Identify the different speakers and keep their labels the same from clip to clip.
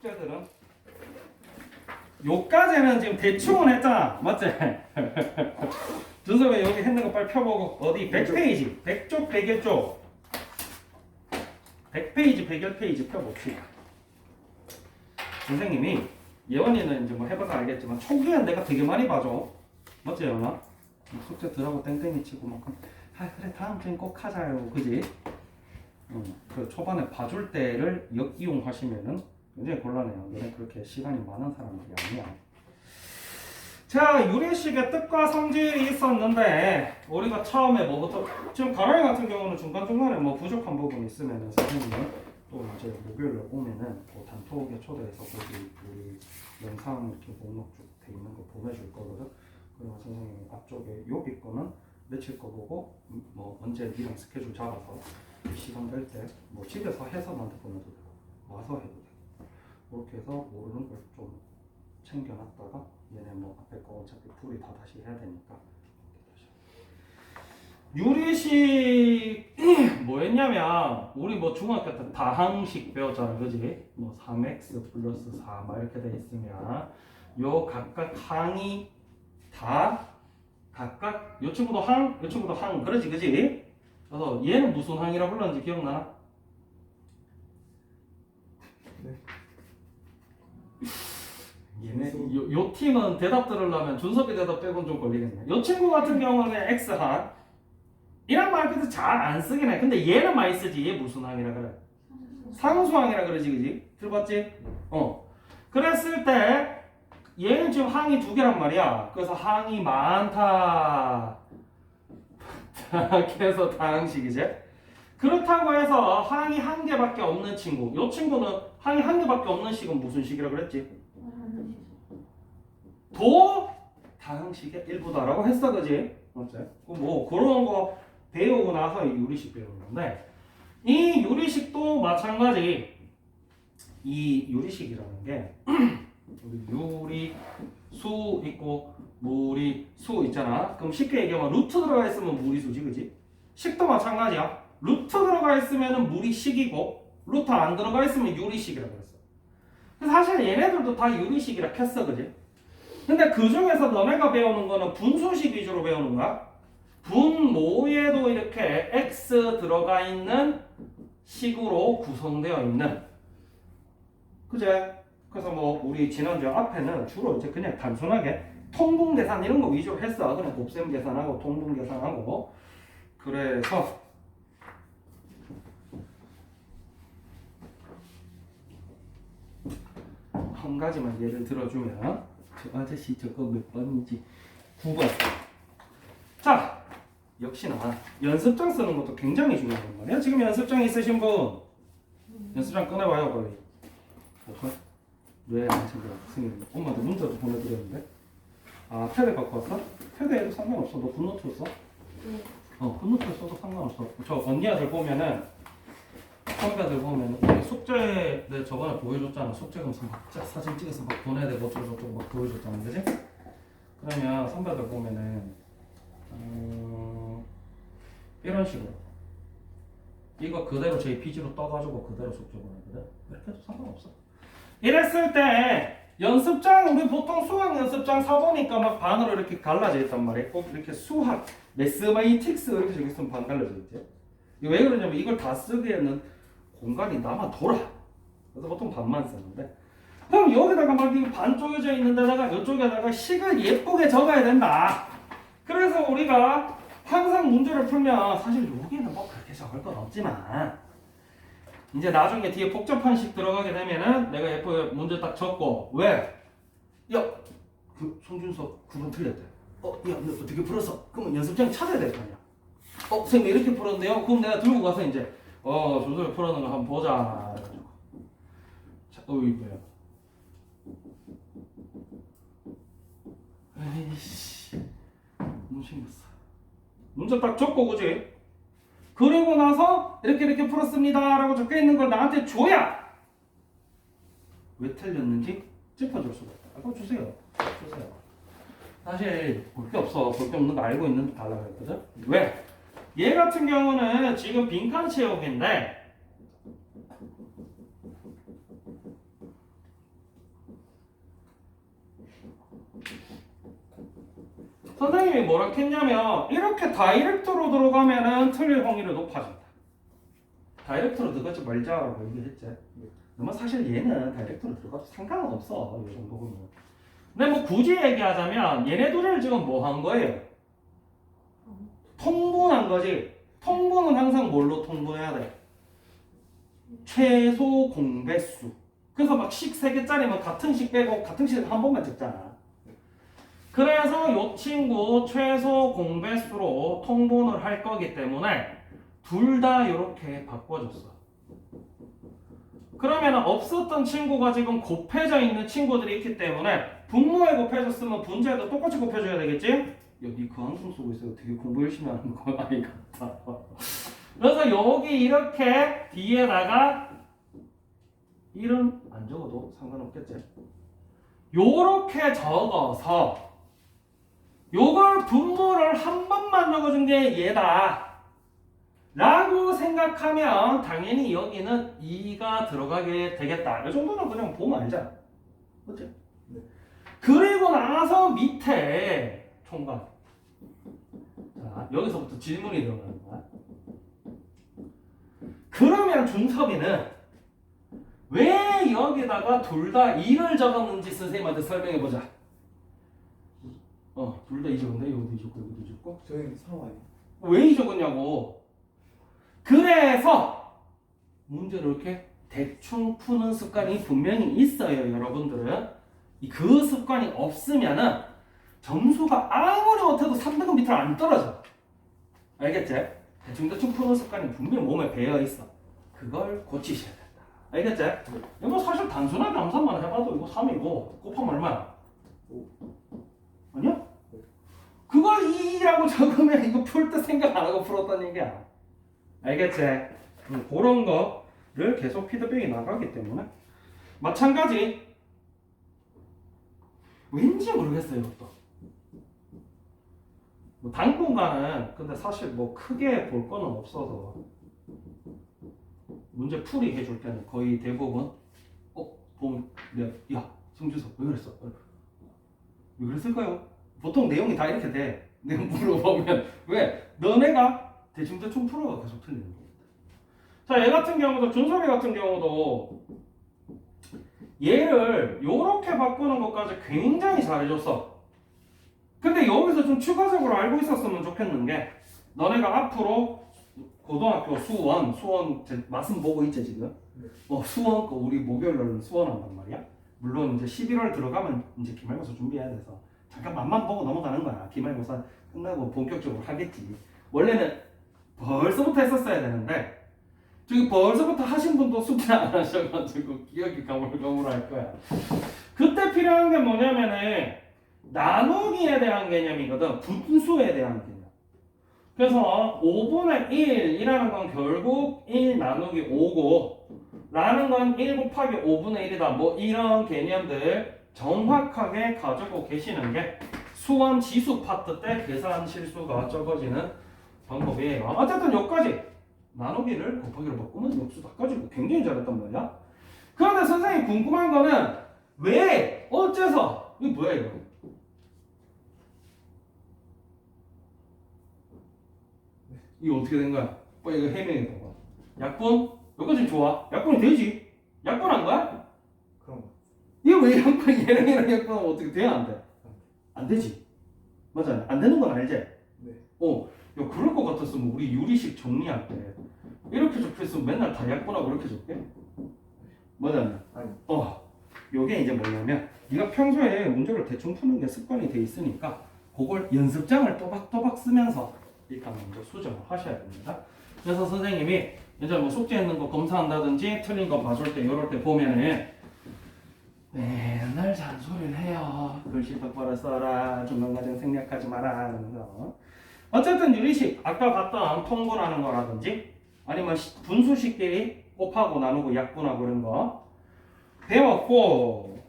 Speaker 1: 숙제들은 요까지는 지금 대충은 했잖아. 맞지? 준섭이 여기 했는 거 빨리 펴보고 어디 100페이지 100쪽 101쪽 100페이지 101페이지 펴봅시다. 선생님이 예원이는 이제 뭐 해봐서 알겠지만 초기엔 내가 되게 많이 봐줘. 맞지 예원아? 숙제 들어가고 땡땡이 치고 막 그래 다음 주엔 꼭 하자요. 그지? 그 초반에 봐줄 때를 역이용하시면은 굉장히 곤란해요. 너네 그렇게 시간이 많은 사람들이 아니야. 자, 유리식의 뜻과 성질이 있었는데 우리가 처음에 뭐부터 지금 가라이 같은 경우는 중간중간에 뭐 부족한 부분이 있으면은 선생님은 또 이제 목요일에 오면은 그 단톡에 초대해서 거기 우리 영상 이렇게 목록 쭉 돼 있는 거 보내줄 거거든. 그러면 선생님이 앞쪽에 여기 거는 며칠 거 보고 뭐 언제 니랑 스케줄 잡아서 시간 될 때 뭐 집에서 해서 나한테 보내도 되고 와서 해도 되고 그렇게 해서 모르는 걸 좀 챙겨놨다가 얘네 뭐 앞에 거 어차피 풀이 다 다시 해야 되니까. 유리식 뭐였냐면 우리 뭐 중학교 때 다항식 배웠잖아. 그지? 뭐 3x 플러스 4 막 이렇게 돼 있으면 요 각각 항이 다 각각 요 친구도 항, 요 친구도 항 그러지 그지? 그래서 얘는 무슨 항이라 불렀는지 기억나나?
Speaker 2: 네.
Speaker 1: 얘네 요 팀은 대답 들으려면 준섭이 대답 빼고는 좀 걸리겠네. 요 친구 같은 경우는 X항 이란 말 그래도 잘 안 쓰긴 해. 근데 얘는 많이 쓰지. 얘 무슨 항이라 그래? 상수항이라 그러지 그지? 들어봤지? 그랬을 때 얘는 지금 항이 두 개란 말이야. 그래서 항이 많다. 그래서 다항식이지. 그렇다고 해서 항이 한 개밖에 없는 친구. 요 친구는 항이 한 개밖에 없는 식은 무슨 식이라 그랬지? 도 다항식의 일부다라고 했어, 그지? 맞지? 뭐 그런 거 배우고 나서 유리식 배우는 건데 이 유리식도 마찬가지. 이 유리식이라는 게 우리 유리수 있고 무리수 있잖아. 그럼 쉽게 얘기하면 루트 들어가 있으면 무리수지, 그지? 식도 마찬가지야. 루트 들어가 있으면 무리식이고 루트 안 들어가 있으면 유리식이라고 했어. 그래서 사실 얘네들도 다 유리식이라 했어, 그지? 근데 그 중에서 너네가 배우는 거는 분수식 위주로 배우는 거야. 분모에도 이렇게 x 들어가 있는 식으로 구성되어 있는, 그제? 그래서 뭐 우리 지난주 앞에는 주로 이제 그냥 단순하게 통분 계산 이런 거 위주로 했어. 그냥 곱셈 계산하고 통분 계산하고. 그래서 한 가지만 예를 들어주면 저 아저씨 저거 몇 번인지 9번. 자, 역시나 연습장 쓰는 것도 굉장히 중요한 말이야. 지금 연습장 있으신 분 연습장 꺼내봐요 빨리. 왜 안 챙겨? 선생님 엄마한테 문자도 보내드렸는데. 아, 패드 갖고 왔어? 패드에도 상관없어. 너 굿노트 써? 굿노트 써도 상관없어. 저 언니 아들 보면은 선배들 보면 우리 숙제 내 저번에 보여줬잖아. 숙제 검사 막 사진 찍어서 막 보내야 되고 어쩌고저쩌고 막 보여줬잖아. 그지? 그러면 선배들 보면은 이런 식으로 이거 그대로 JPG로 떠가지고 그대로 숙제 보내거든. 이렇게 해도 상관없어. 이랬을 때 연습장 우리 보통 수학 연습장 사보니까 막 반으로 이렇게 갈라져 있단 말이야. 꼭 이렇게 수학, 매스매틱스 이렇게 저기 있으면 반 갈라져 있지. 왜 그러냐면 이걸 다 쓰기에는 공간이 남아돌아. 그래서 보통 반만 쓰는데 그럼 여기다가 막 반 쪼개져 있는 데다가 이쪽에다가 식을 예쁘게 적어야 된다. 그래서 우리가 항상 문제를 풀면 사실 여기는 뭐 그렇게 적을 건 없지만 이제 나중에 뒤에 복잡한 식 들어가게 되면은 내가 예쁘게 문제 딱 적고 왜? 야, 그 송준석 9번 틀렸대. 야, 너 어떻게 풀었어? 그러면 연습장 찾아야 될 거 아니야. 선생님 이렇게 풀었는데요? 그럼 내가 들고 가서 이제 조선을 풀어놓은 거 한번 보자. 자, 이거야. 에이씨, 너무 신났어. 문제 딱 적고 그지? 그리고 나서 이렇게 풀었습니다 라고 적혀있는 걸 나한테 줘야 왜 틀렸는지 짚어줄 수가 있다. 그럼 주세요. 사실 볼 게 없어. 볼 게 없는 거 알고 있는 데 달라고 했거든. 왜? 얘 같은 경우는 지금 빈칸 채우기인데 선생님이 뭐라 했냐면 이렇게 다이렉트로 들어가면은 틀릴 확률이 높아진다. 다이렉트로 들어가지 말자라고 얘기했지. 그러면 사실 얘는 다이렉트로 들어가도 상관은 없어. 이 정도 보면. 근데 뭐 굳이 얘기하자면 얘네 둘을 지금 뭐 한 거예요? 통분한 거지. 통분은 항상 뭘로 통분해야 돼? 최소 공배수. 그래서 막 식 3개짜리면 같은 식 빼고 같은 식은 한 번만 적잖아. 그래서 이 친구 최소 공배수로 통분을 할 거기 때문에 둘 다 이렇게 바꿔줬어. 그러면 없었던 친구가 지금 곱해져 있는 친구들이 있기 때문에 분모에 곱해졌으면 분자에도 똑같이 곱해줘야 되겠지? 야, 니그 한숨 쓰고 있어요. 되게 공부 열심히 하는 거 아이 같다. 그래서 여기 이렇게 뒤에다가 1은 안 적어도 상관없겠지? 요렇게 적어서 요걸 분모를 한 번만 적어준 게 얘다 라고 생각하면 당연히 여기는 2가 들어가게 되겠다. 이 정도는 그냥 보면 알잖아. 그치? 네. 그리고 나서 밑에 총각. 자, 여기서부터 질문이 들어가는 거야. 그러면 준섭이는 왜 여기다가 둘 다 2를 적었는지 선생님한테 설명해보자. 둘 다 2 적었네. 여기도 2 적고 여기도 2 적고.
Speaker 2: 저희는 3 아니에요?
Speaker 1: 왜 2 적었냐고. 그래서 문제를 이렇게 대충 푸는 습관이 분명히 있어요. 여러분들은 그 습관이 없으면은 점수가 아무리 못해도 3등급 밑으로 안 떨어져. 알겠지? 대충 푸는 습관이 분명히 몸에 배어있어. 그걸 고치셔야 된다. 알겠지? 이거 사실 단순하게 암산만 해봐도 이거 3이고 곱하면 얼마야? 5. 아니야? 그걸 2라고 적으면 이거 풀 때 생각 안 하고 풀었다는 얘기야. 알겠지? 그런 거를 계속 피드백이 나가기 때문에 마찬가지 왠지 모르겠어요. 이것도 뭐 당분간은 근데 사실 뭐 크게 볼 거는 없어서 문제 풀이 해줄 때는 거의 대부분 보면 야 성주석 왜 그랬어? 왜 그랬을까요? 보통 내용이 다 이렇게 돼. 내가 물어보면 왜? 너네가 대충 풀어가 계속 틀리는 겁니다. 자, 얘 같은 경우도 준섭이 같은 경우도 얘를 요렇게 바꾸는 것까지 굉장히 잘해줬어. 근데 여기서 좀 추가적으로 알고 있었으면 좋겠는 게 너네가 앞으로 고등학교 수원 맛은 보고 있지 지금? 수원 거 우리 목요일날 수원한단 말이야. 물론 이제 11월 들어가면 이제 기말고사 준비해야 돼서 잠깐 맛만 보고 넘어가는 거야. 기말고사 끝나고 본격적으로 하겠지. 원래는 벌써부터 했었어야 되는데 저기 벌써부터 하신 분도 숙제 안 하셔가지고 기억이 가물가물할 거야. 그때 필요한 게 뭐냐면은 나누기에 대한 개념이거든. 분수에 대한 개념. 그래서 5분의 1이라는 건 결국 1 나누기 5고 라는 건 1 곱하기 5분의 1이다. 뭐 이런 개념들 정확하게 가지고 계시는 게 수원 지수 파트 때 계산 실수가 적어지는 방법이에요. 어쨌든 여기까지 나누기를 곱하기로 바꾸면 역수 다 까지고 굉장히 잘했단 말이야. 그런데 선생님이 궁금한 거는 왜 어째서 이거 뭐야 이거? 이거 어떻게 된 거야? 빨리 이거 해명해 봐봐. 약분? 여기까지 좋아. 약분이 되지? 약분한 거야?
Speaker 2: 그럼
Speaker 1: 이거 왜 약분 얘랑 약분하면 어떻게 돼야 안 돼? 안 되지. 맞아. 안 되는 건 알지?
Speaker 2: 네.
Speaker 1: 야, 그럴 것 같았으면 우리 유리식 정리할 때 이렇게 적혀있으면 맨날 다 약분하고 이렇게 적게? 맞아?
Speaker 2: 아니.
Speaker 1: 요게 이제 뭐냐면 네가 평소에 문제를 대충 푸는 게 습관이 돼 있으니까 그걸 연습장을 또박또박 쓰면서 일단 먼저 수정을 하셔야 됩니다. 그래서 선생님이 이제 뭐 숙제했는 거 검사한다든지 틀린 거 봐줄 때 이럴 때 보면은 맨날 잔소리를 해요. 글씨 똑바로 써라. 중간과정 생략하지 마라. 이러면서 어쨌든 유리식 아까 봤던 통분하는 거라든지 아니면 분수식끼리 곱하고 나누고 약분하고 이런 거 배웠고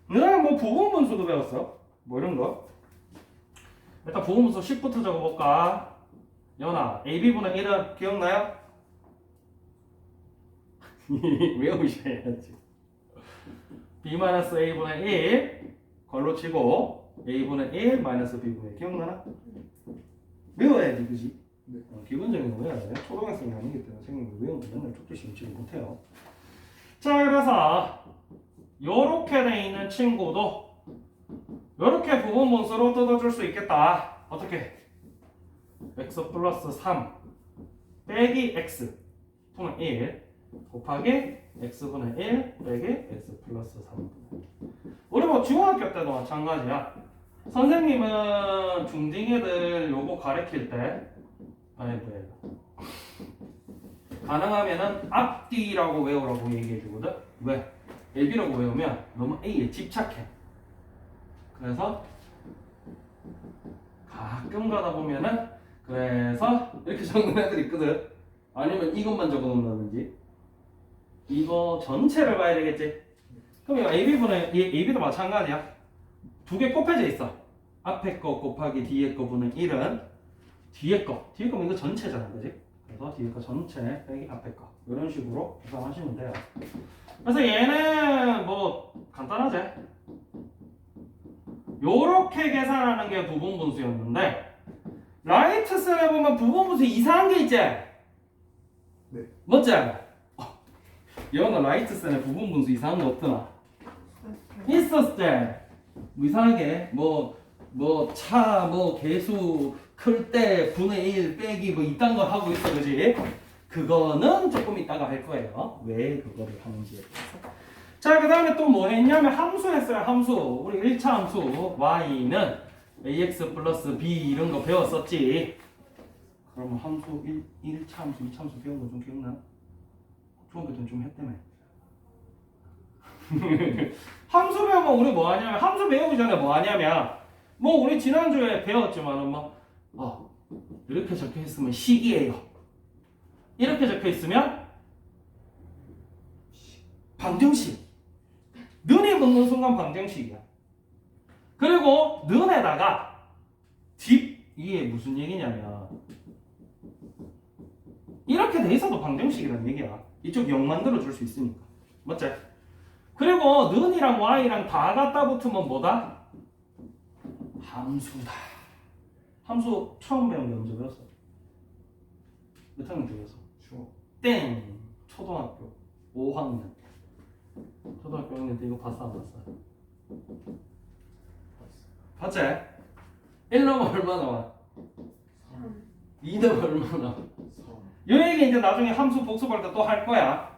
Speaker 1: 그다음에 뭐 부분분수도 배웠어. 뭐 이런 거 일단 부분분수 10부터 적어볼까? 연아 AB분의 1은 기억나요? 외우셔야지. B-A분의 1 걸로 치고 a분의 1 마이너스 b분의 1 기억나나? 외워야지 그지?
Speaker 2: 네.
Speaker 1: 기본적인 거 외워야 돼. 초등학생이 아니기 때문에 선생님이 외운 거 맨날 쪽지 심지를 못해요. 자 그래서 요렇게 돼 있는 친구도 요렇게 부분 분수로 뜯어줄 수 있겠다. 어떻게? x 플러스 3 빼기 x 분의 1 곱하기 x분의 1 빼기 x 플러스 3분의 1. 우리 뭐 중학교 때도 마찬가지야. 선생님은 중딩애들 요거 가르칠 때 가능하면은 앞뒤라고 외우라고 얘기해 주거든. 왜? AB라고 외우면 너무 A에 집착해. 그래서 가끔 가다 보면은 그래서 이렇게 적는 애들이 있거든. 아니면 이것만 적어 놓는다든지. 이거 전체를 봐야 되겠지. 그럼 이거 AB분의 AB도 마찬가지야. 두 개 곱해져 있어. 앞에 거 곱하기 뒤에 거 분의 1은 뒤에 거면 이거 전체잖아, 그지? 그래서 뒤에 거 전체 빼기 앞에 거 이런 식으로 계산하시면 돼요. 그래서 얘는 뭐 간단하지? 요렇게 계산하는 게 부분분수였는데 라이트 셀에 보면 부분분수 이상한 게 있지?
Speaker 2: 네.
Speaker 1: 맞지? 여러분 라이트 셀에 부분분수 이상한 거 없더나? 있었을 때 뭐 이상하게 차 개수 클 때 분의 1 빼기 뭐 이딴 거 하고 있어 그지? 그거는 조금 이따가 할 거예요. 왜 그거를 하는지에 대해서. 자, 그 다음에 또 뭐 했냐면 함수 했어요. 함수. 우리 1차 함수 y는 ax 플러스 b 이런 거 배웠었지. 그러면 함수 1차 함수, 2차 함수 배운 거 좀 기억나? 중학교 때는 좀 했다며. 함수 배우면 우리 뭐 하냐면 함수 배우기 전에 뭐 하냐면 뭐 우리 지난주에 배웠지만은 이렇게 적혀 있으면 식이에요. 이렇게 적혀 있으면 방정식. 는이 붙는 순간 방정식이야. 그리고 는에다가 이게 무슨 얘기냐면 이렇게 돼 있어도 방정식이라는 얘기야. 이쪽 0 만들어 줄 수 있으니까. 맞지? 그리고 는이랑 y랑 다 갖다 붙으면 뭐다? 함수다. 함수 처음 배운 게 언제 배웠어? 몇 학년 때 배웠어? 땡! 초등학교 5학년. 초등학교 5학년 때 이거 봤어 안 봤어? 봤지? 1 넣으면 얼마 나와? 2 넣으면 얼마 나와? 이 얘기 이제 나중에 함수 복습할 때 또 할 거야.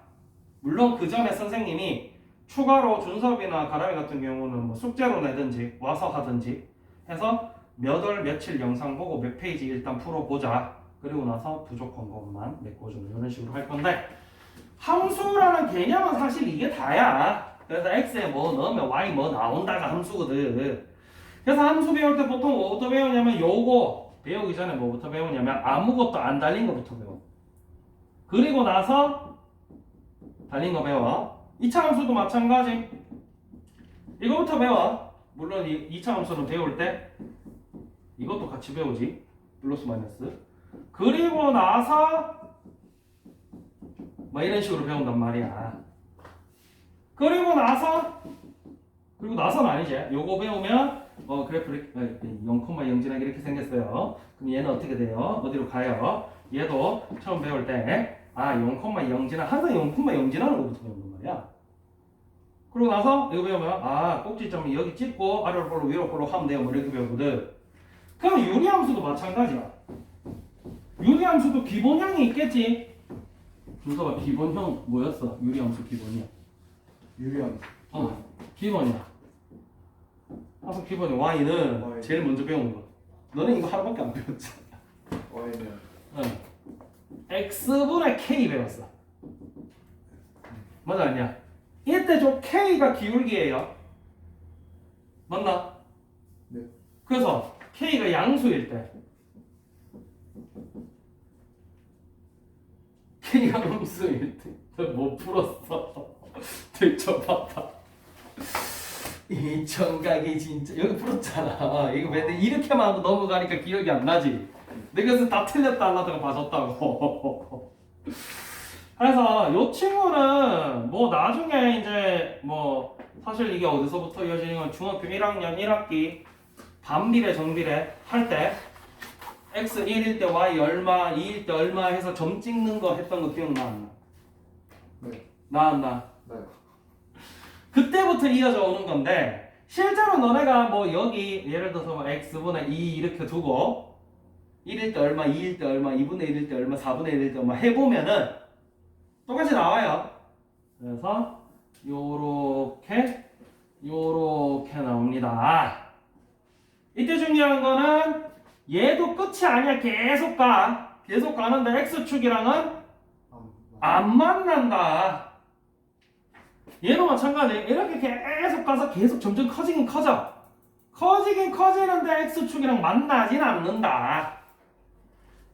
Speaker 1: 물론 그 전에 선생님이 추가로 준섭이나 가람이 같은 경우는 뭐 숙제로 내든지 와서 하든지 해서 몇 월 며칠 영상 보고 몇 페이지 일단 풀어보자. 그리고 나서 부족한 것만 메꿔주는 이런 식으로 할 건데 함수라는 개념은 사실 이게 다야. 그래서 x에 뭐 넣으면 y 뭐 나온다가 함수거든. 그래서 함수 배울 때 보통 뭐부터 배우냐면 요거 배우기 전에 뭐부터 배우냐면 아무것도 안 달린 거부터 배워. 그리고 나서 달린 거 배워. 2차 함수도 마찬가지. 이거부터 배워. 물론 2차 함수는 배울 때 이것도 같이 배우지. 플러스 마이너스. 그리고 나서 뭐 이런 식으로 배운단 말이야. 그리고 나서는 아니지. 요거 배우면 그래프 0,0진하게 이렇게 생겼어요. 그럼 얘는 어떻게 돼요? 어디로 가요? 얘도 처음 배울 때 0,0진하 항상 0,0진하는 것부터 배운단 말이야. 그리고 나서 이거 배우면 꼭지점이 여기 찍고 아래로 볼로 위로 볼로 하면 돼요. 뭐 이렇게 배우거든. 그럼 유리함수도 마찬가지야. 유리함수도 기본형이 있겠지. 준서가 기본형 뭐였어? 유리함수 기본이야.
Speaker 2: 유리함수.
Speaker 1: 기본이야. 항상 기본이 y는
Speaker 2: Y.
Speaker 1: 제일 먼저 배우는 거. 너는 이거 하나밖에 안 배웠잖아.
Speaker 2: y는
Speaker 1: x분의 k 배웠어. 맞아 아니야? 이때 저 k가 기울기예요. 맞나?
Speaker 2: 네.
Speaker 1: 그래서 k가 양수일 때 k가 음수일 때 못 풀었어. 들춰봤다. 이 청각이 진짜 여기 풀었잖아. 이거 왜 이렇게만 하고 넘어가니까 기억이 안 나지? 내가 그래서 다 틀렸다 안 나다가 봐줬다고. 그래서 요 친구는 뭐 나중에 이제 뭐 사실 이게 어디서부터 이어지는 건 중학교 1학년 1학기 반비례 정비례 할 때 x 1일 때 y 얼마 2일 때 얼마 해서 점 찍는 거 했던 거 기억나 안 나?
Speaker 2: 네.
Speaker 1: 나 안 나?
Speaker 2: 네.
Speaker 1: 그때부터 이어져 오는 건데 실제로 너네가 뭐 여기 예를 들어서 뭐 x분의 2 이렇게 두고 1일 때 얼마 2일 때 얼마 2분의 1일 때 얼마 4분의 1일 때 얼마 해보면은 똑같이 나와요. 그래서 요렇게 나옵니다. 이때 중요한 거는 얘도 끝이 아니야. 계속 가는데 x축이랑은 안 만난다. 얘도 마찬가지. 이렇게 계속 가서 계속 점점 커지긴 커지는데 x축이랑 만나진 않는다.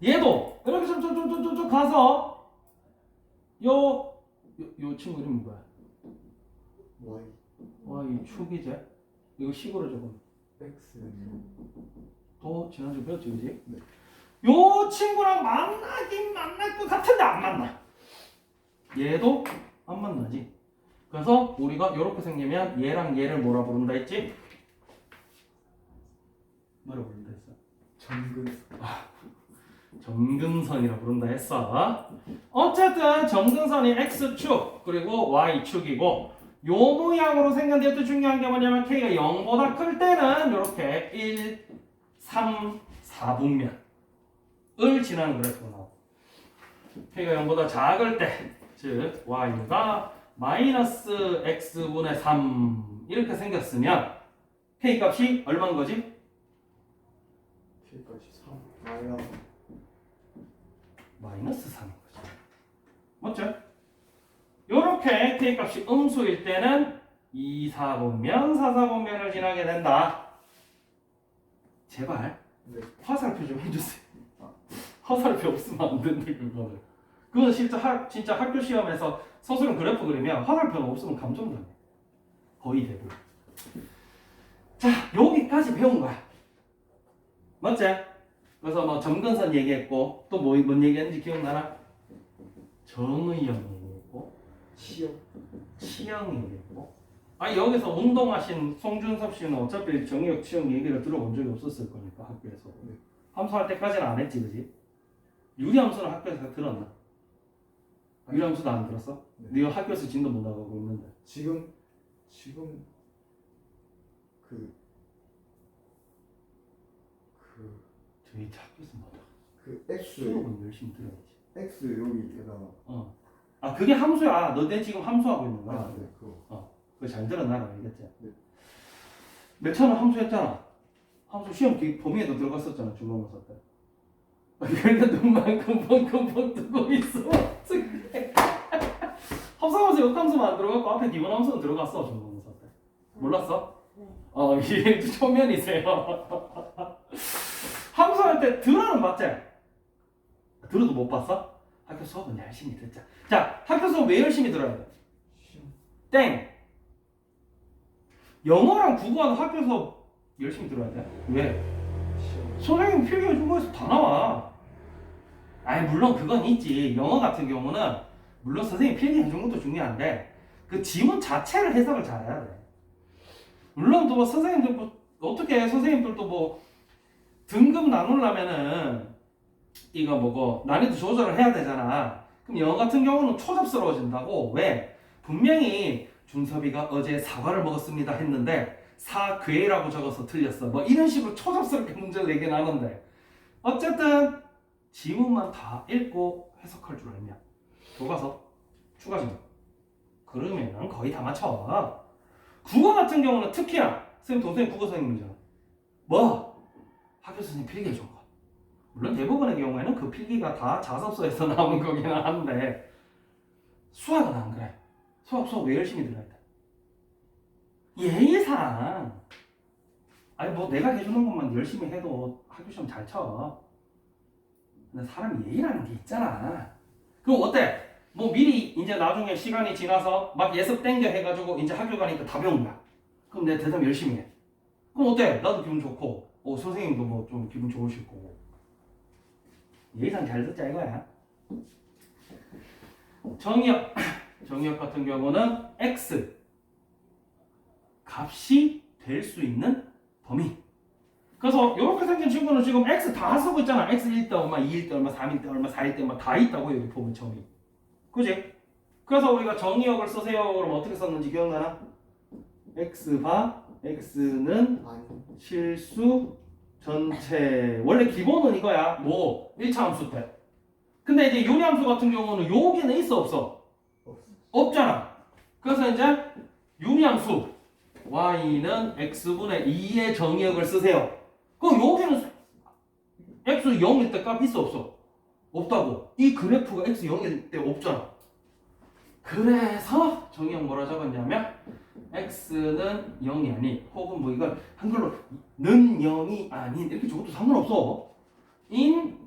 Speaker 1: 얘도 이렇게 점점 가서 요 친구 이름이 뭐야? y 축이지? 이거 식으로 적으면
Speaker 2: X.
Speaker 1: 또 지난주 배웠지, 그지?
Speaker 2: 네.
Speaker 1: 요 친구랑 만나긴 만날 것 같은데 안 만나. 얘도 안 만나지. 그래서 우리가 이렇게 생기면 얘랑 얘를 뭐라 부른다 했지? 뭐라 부른다 했어? 점근선이라 부른다 했어. 어쨌든 점근선이 x축 그리고 y축이고 요 모양으로 생겼는데 또 중요한 게 뭐냐면 k가 0보다 클 때는 이렇게 1, 3, 4분면을 지나는 그래프가 나오고 k가 0보다 작을 때 즉 y가 마이너스 x분의 3 이렇게 생겼으면 k 값이 얼마인 거지?
Speaker 2: K 값이 3.
Speaker 1: 마이너스 3인 거죠. 맞죠? 요렇게 k 값이 음수일 때는 2, 4분면, 4, 4분면을 지나게 된다. 제발
Speaker 2: 네.
Speaker 1: 화살표 좀 해주세요. 화살표 없으면 안 된다 그거는. 그건 진짜 학교 시험에서 선생님 그래프 그리면 화살표가 없으면 감점당해. 거의 대부분. 자, 여기까지 배운 거야. 맞지? 그래서 뭐 점근선 얘기했고 또 뭔 얘기했는지 기억나나? 정의형 얘기했고 치형 얘기했고 여기서 운동하신 송준섭 씨는 어차피 정의역 치형 얘기를 들어본 적이 없었을 거니까 학교에서.
Speaker 2: 네.
Speaker 1: 함수할 때까지는 안 했지, 그지? 유리함수는 학교에서 들었나? 유리함수도 안 들었어?
Speaker 2: 네.
Speaker 1: 네가 학교에서 진도 못 나가고 있는데.
Speaker 2: 지금
Speaker 1: 저희 학교에서 못 나가.
Speaker 2: X
Speaker 1: 수업은 열심히 들어야지.
Speaker 2: X 여기에다가
Speaker 1: 그게 함수야. 너네 지금 함수하고 있는 거야.
Speaker 2: 네, 그거.
Speaker 1: 그거 잘 들어놔라, 알겠지?
Speaker 2: 네.
Speaker 1: 몇 차는 함수했잖아. 함수 시험 범위에도 들어갔었잖아, 중간고사 때. 그러니까 눈만 금방 뜨고 있어. 합성함수 역함수만 안 들어갔고 앞에 기본함수는 들어갔어, 중간고사 때. 몰랐어?
Speaker 3: 네.
Speaker 1: 이게 초면이세요. 함수할 때 들어는 봤지? 들어도 못 봤어? 학교 수업은 열심히 듣자. 자, 학교 수업 왜 열심히 들어야 돼?
Speaker 2: 시험.
Speaker 1: 땡! 영어랑 국어는 학교 수업 열심히 들어야 돼. 왜?
Speaker 2: 시험.
Speaker 1: 선생님 필기해준 거에서 다 나와. 물론 그건 있지. 영어 같은 경우는 물론 선생님 필기해준 것도 중요한데 그 지문 자체를 해석을 잘해야 돼. 물론 또 선생님들 어떻게 선생님들도 뭐 등급 나누려면은 이거 뭐고 난이도 조절을 해야 되잖아. 그럼 영어 같은 경우는 초잡스러워진다고. 왜? 분명히 준섭이가 어제 사과를 먹었습니다 했는데 사괴라고 적어서 틀렸어. 뭐 이런 식으로 초잡스럽게 문제를 내긴 하는데 어쨌든 지문만 다 읽고 해석할 줄 알면 교과서 추가 지문 그러면은 거의 다 맞춰. 국어 같은 경우는 특히나 선생님 동생이 국어 선생님이잖아. 뭐? 학교 선생님 필기해 준 거. 물론 대부분의 경우에는 그 필기가 다 자습서에서 나온 거기는 한데 수학은 안 그래. 수학 왜 열심히 들어야 돼? 예의상. 뭐 내가 해주는 것만 열심히 해도 학교 시험 잘 쳐. 근데 사람이 예의라는 게 있잖아. 그럼 어때? 뭐 미리 이제 나중에 시간이 지나서 막 예습 땡겨 해가지고 이제 학교 가니까 다 배운 거야. 그럼 내 대답 열심히 해. 그럼 어때? 나도 기분 좋고 선생님도 뭐 좀 기분 좋으실 거고. 예의상 잘 듣자 이거야. 정의역 같은 경우는 x 값이 될 수 있는 범위. 그래서 이렇게 생긴 친구는 지금 x 다 쓰고 있잖아. x 1대 얼마, 2일 때 얼마, 3일 때 얼마, 4일 때 얼마 다 있다고 여기 보면 정의. 그지? 그래서 우리가 정의역을 쓰세요. 그럼 어떻게 썼는지 기억나나? x바 x는
Speaker 2: 아니.
Speaker 1: 실수 전체. 원래 기본은 이거야. 뭐 1차 함수 때. 근데 이제 유리함수 같은 경우는 여기는 있어 없어?
Speaker 2: 없어.
Speaker 1: 없잖아. 그래서 이제 유리함수 y는 x분의 2의 정의역을 쓰세요. 그럼 여기는 x 0일 때 값 있어 없어? 없다고. 이 그래프가 x 0일 때 없잖아. 그래서 정의역 뭐라 적었냐면 x는 0이 아닌, 혹은 뭐 이걸 한글로 는 0이 아닌 이렇게 적어도 상관없어. 인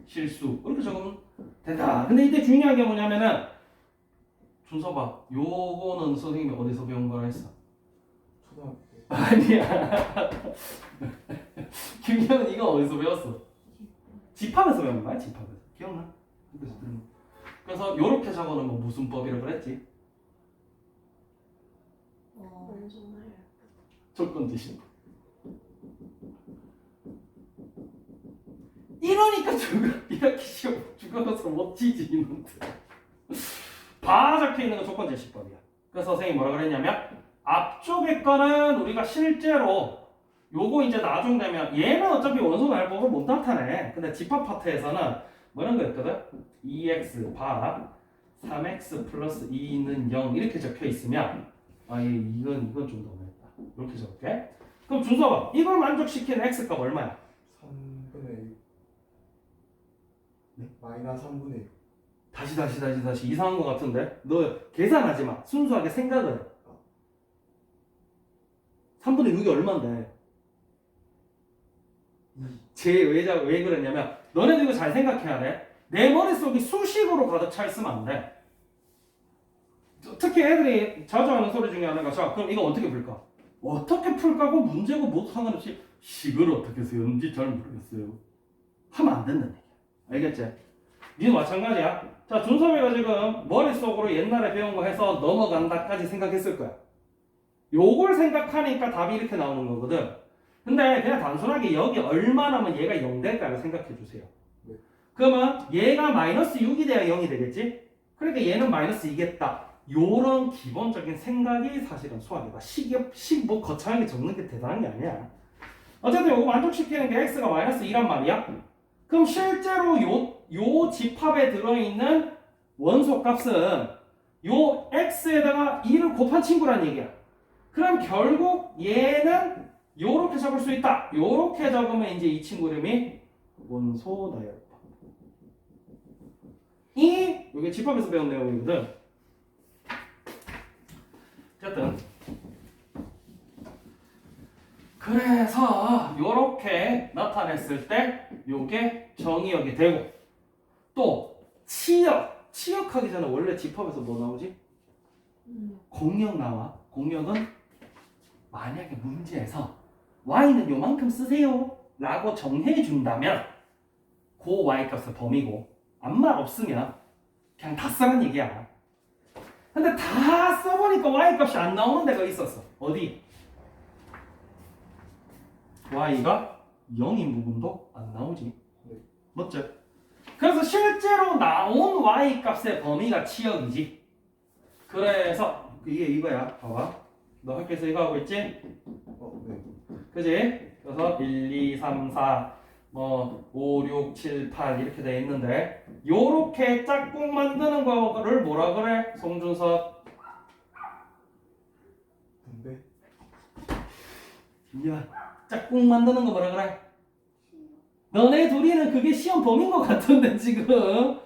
Speaker 1: 실수 이렇게 적으면 된다. 근데 이때 중요한 게 뭐냐면은 준서봐, 요거는 선생님이 어디서 배운 거라 했어?
Speaker 2: 초등학교.
Speaker 1: 아니야. 김경은 이거 어디서 배웠어? 집합에서 배운 거야. 집합에서. 기억나? 그래서 요렇게 적어놓으면 무슨 법이라고 그랬지?
Speaker 3: 정말
Speaker 1: 조건 지신. 이러니까 이렇게 시험 죽어서 멋지지 이놈들. 다 적혀있는 건 조건 제시법이야. 그래서 선생님이 뭐라 그랬냐면 앞쪽에 거는 우리가 실제로 요거 이제 나중 되면 얘는 어차피 원소 날법을 못 나타내. 근데 집합 파트에서는 뭐 이런 거 있거든. 2x 바 3x 플러스 2는 0 이렇게 적혀 있으면 이건 좀 너무했다. 이렇게 적게. 그럼 준서봐, 이걸 만족시키는 x 값 얼마야?
Speaker 2: 3분의 6.
Speaker 1: 네?
Speaker 2: 마이너스 3분의 6.
Speaker 1: 다시 이상한 거 같은데? 너 계산하지 마. 순수하게 생각을 해. 3분의 6이 얼만데? 왜 그랬냐면 너네들 이거 잘 생각해야 돼. 내 머릿속이 수식으로 가득 차 있으면 안 돼. 특히 애들이 자주 하는 소리 중에 하나가 자 그럼 이거 어떻게 풀까? 어떻게 풀까고 문제고 뭐 상관없이 식을 어떻게 쓰는지 잘 모르겠어요. 하면 안 된다는 얘기야. 알겠지? 니도 마찬가지야. 자, 준섭이가 지금 머릿속으로 옛날에 배운 거 해서 넘어간다까지 생각했을 거야. 요걸 생각하니까 답이 이렇게 나오는 거거든. 근데 그냥 단순하게 여기 얼마 나면 얘가 0 될까를 생각해 주세요.
Speaker 2: 네.
Speaker 1: 그러면 얘가 마이너스 6이 돼야 0이 되겠지? 그러니까 얘는 마이너스 2겠다. 요런 기본적인 생각이 사실은 수학이다. 식 뭐 거창하게 적는 게 대단한 게 아니야. 어쨌든 요거 만족시키는 게 x가 마이너스 2란 말이야. 그럼 실제로 요 집합에 들어있는 원소 값은 요 x에다가 2를 곱한 친구란 얘기야. 그럼 결국 얘는 요렇게 적을 수 있다. 요렇게 적으면 이제 이 친구 이름이 원소 나열법. 요게 집합에서 배운 내용이거든. 어쨌든 그래서 요렇게 나타냈을 때 요게 정의역이 되고 또 치역하기 전에 원래 집합에서 뭐 나오지? 공역 나와. 공역은 만약에 문제에서 y는 요만큼 쓰세요 라고 정해준다면 그 y값의 범위고 아무 말 없으면 그냥 다 쓰란 얘기야. 근데 다 써보니까 y값이 안 나오는 데가 있었어. 어디? y가 0인 부분도 안 나오지.
Speaker 2: 네.
Speaker 1: 맞죠? 그래서 실제로 나온 y값의 범위가 치역이지. 그래서 이게 이거야. 봐봐. 너 학교에서 이거 하고 있지?
Speaker 2: 네.
Speaker 1: 그지? 그래서 1, 2, 3, 4, 5, 6, 7, 8 이렇게 돼 있는데 요렇게 짝꿍 만드는 거를 뭐라 그래? 송준섭.
Speaker 2: 분배.
Speaker 1: 야, 짝꿍 만드는 거 뭐라 그래? 너네 둘이는 그게 시험 범인 것 같은데 지금.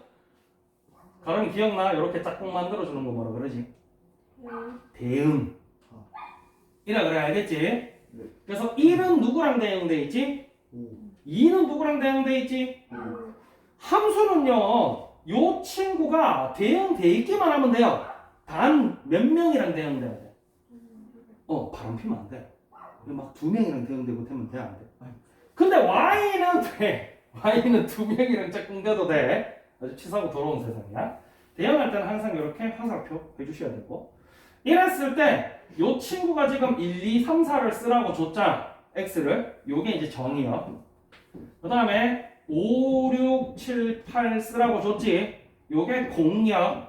Speaker 1: 가람이 기억나? 요렇게 짝꿍 만들어주는 거 뭐라 그러지? 대응. 이라 그래, 알겠지?
Speaker 2: 네.
Speaker 1: 그래서 1은 누구랑 대응돼 있지? 2는 누구랑 대응돼 있지? 함수는요, 요 친구가 대응돼 있기만 하면 돼요. 단 몇 명이랑 대응돼야 돼? 바람 피면 안 돼. 막 2명이랑 대응되고 되면 돼, 안 돼? 근데 y는 돼. y는 2명이랑 짝꿍돼도 돼. 아주 치사하고 더러운 세상이야. 대응할 때는 항상 이렇게 화살표 해주셔야 되고. 이랬을 때 요 친구가 지금 1, 2, 3, 4를 쓰라고 줬잖아. x를. 요게 이제 정이요. 그 다음에 5, 6, 7, 8 쓰라고 줬지. 요게 공이요.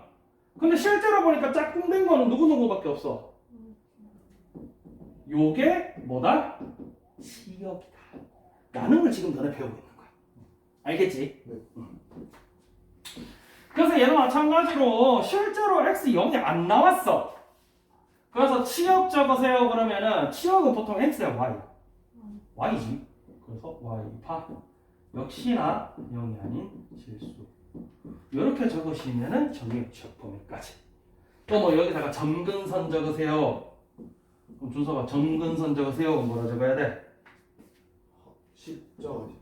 Speaker 1: 근데 실제로 보니까 짝꿍된 거는 누구누구밖에 없어. 요게 뭐다? 치역이다. 라는 걸 지금 너네 배우고 있는 거야. 알겠지?
Speaker 2: 네.
Speaker 1: 그래서 얘도 마찬가지로 실제로 x 0이 안 나왔어. 그래서 치역 적으세요. 그러면은 치역은 보통 x야 y. y지. 그래서 y파 역시나 0이 아닌 실수. 이렇게 적으시면은 정의역치역 범위까지. 또 뭐 여기다가 점근선 적으세요. 그럼 준서가 점근선 적으세요. 그럼 뭐라 적어야 돼?
Speaker 2: 십자 어디?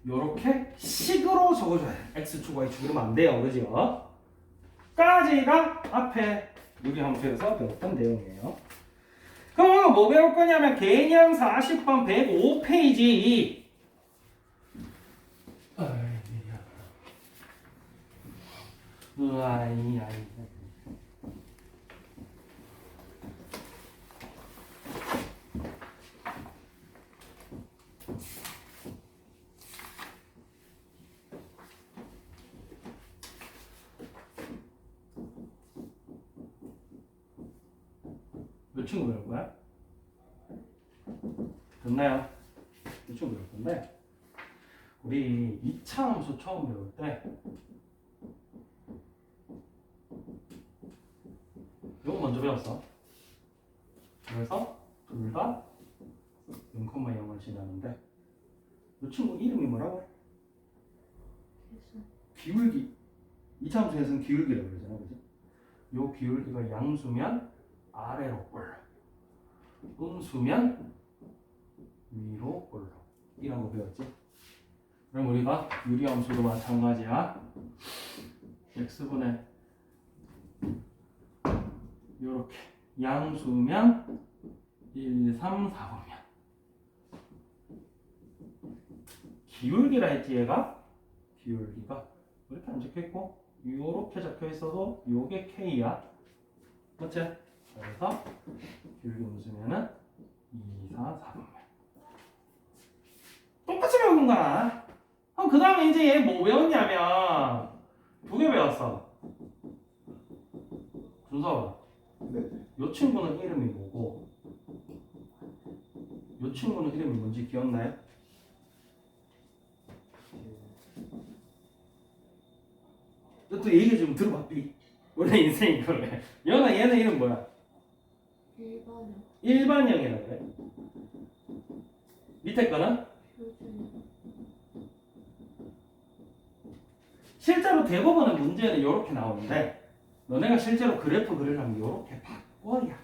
Speaker 1: 요렇게 식으로 적어줘야 돼. x축, y축 이러면 안 돼요. 그죠? 까지가 앞에 유리함수에서 배웠던 내용이에요. 그럼 뭐 배울 거냐면 개념 40번 105페이지. 아이. 몇 친구 배울 거야? 됐나요? 몇 친구 배울 건데 우리 2차 함수 처음 배울 때 이거 먼저 배웠어. 그래서 둘 다 0,0을 지나는데 이 친구 이름이 뭐라고? 기울기. 2차 함수에서는 기울기라고 그러잖아. 그죠? 요 기울기가 양수면 아래로 올라. 음수면 위로 올라. 이런 거 배웠지? 그럼 우리가 유리함수도 마찬가지야. x분의 요렇게 양수면 1, 3, 4분면 기울기라 했지 얘가? 기울기가 이렇게 안 적혀있고 요렇게 적혀있어도 요게 k야. 맞지? 그래서 기울기 음수면은 2, 4, 4분면 똑같이 배우는 거야. 그럼 그 다음에 이제 얘 뭐 배웠냐면 두 개 배웠어. 준서가
Speaker 2: 네.
Speaker 1: 요 친구는 이름이 뭐고 요 친구는 이름이 뭔지 기억나요? 또 얘기 좀 들어봐. 원래 인생이 그래. 얘는 이름 뭐야?
Speaker 3: 일반은
Speaker 1: 일반형이라 그래. 밑에 거는?
Speaker 3: 표준
Speaker 1: 실제로 대부분의 문제는 이렇게 나오는데 너네가 실제로 그래프 그리려면 이렇게 바꿔야 돼.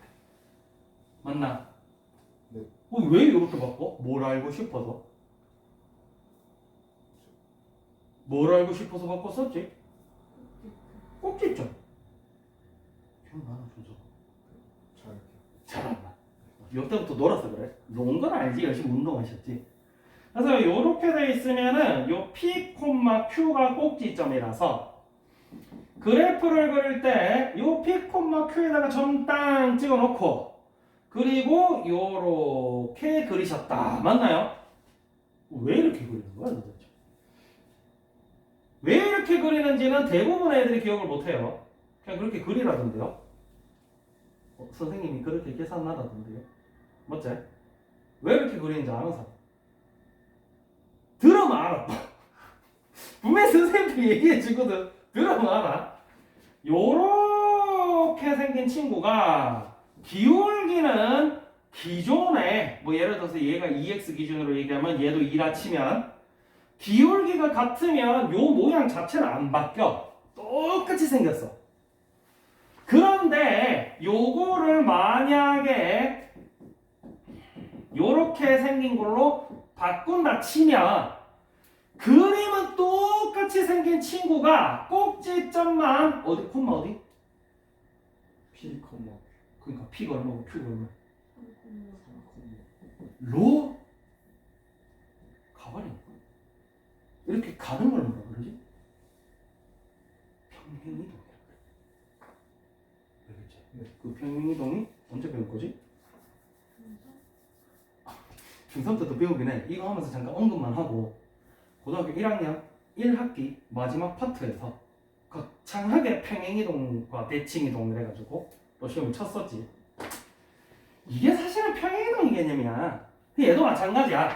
Speaker 1: 맞나?
Speaker 2: 네.
Speaker 1: 왜 이렇게 바꿔? 뭘 알고 싶어서? 뭘 알고 싶어서 바꿨었지? 꼭지점. 기억나나 준서?
Speaker 2: 잘.
Speaker 1: 잘한다. 이때부터 놀아서 그래. 논 건 알지. 열심히 운동하셨지. 그래서 이렇게 돼 있으면은 요 P, Q가 꼭지점이라서 그래프를 그릴 때 요 P, Q에다가 점 땅 찍어 놓고 그리고 요렇게 그리셨다. 맞나요? 왜 이렇게 그리는 거야 도대체? 왜 이렇게 그리는지는 대부분의 애들이 기억을 못해요. 그냥 그렇게 그리라던데요. 선생님이 그렇게 계산하라던데요. 맞지? 왜 이렇게 그리는지 아는 사람? 들으면 알아. 분명히 선생님들이 얘기해 주거든. 들으면 알아. 요렇게 생긴 친구가 기울기는 기존에 뭐 예를 들어서 얘가 2x 기준으로 얘기하면 얘도 2라 치면 기울기가 같으면 요 모양 자체는 안 바뀌어. 똑같이 생겼어. 그런데 요거를 만약에 요렇게 생긴 걸로 바꾼다 치면 그림은 똑같이 생긴 친구가 꼭지점만 어디 콤마 어디?
Speaker 2: P,
Speaker 1: 그러니까 P가 얼마고 Q가 얼마?
Speaker 3: 3,3
Speaker 1: 로? 가버리는 거야. 이렇게 가는 걸 뭐라 그러지? 평행이동이라고 그래. 알겠지?
Speaker 2: 네.
Speaker 1: 그 평행이동이 언제 배울 거지? 중3 때도 배우긴 해. 이거 하면서 잠깐 언급만 하고 고등학교 1학년 1학기 마지막 파트에서 거창하게 평행이동과 대칭이동을 해가지고 또 시험을 쳤었지. 이게 사실은 평행이동의 개념이야. 얘도 마찬가지야.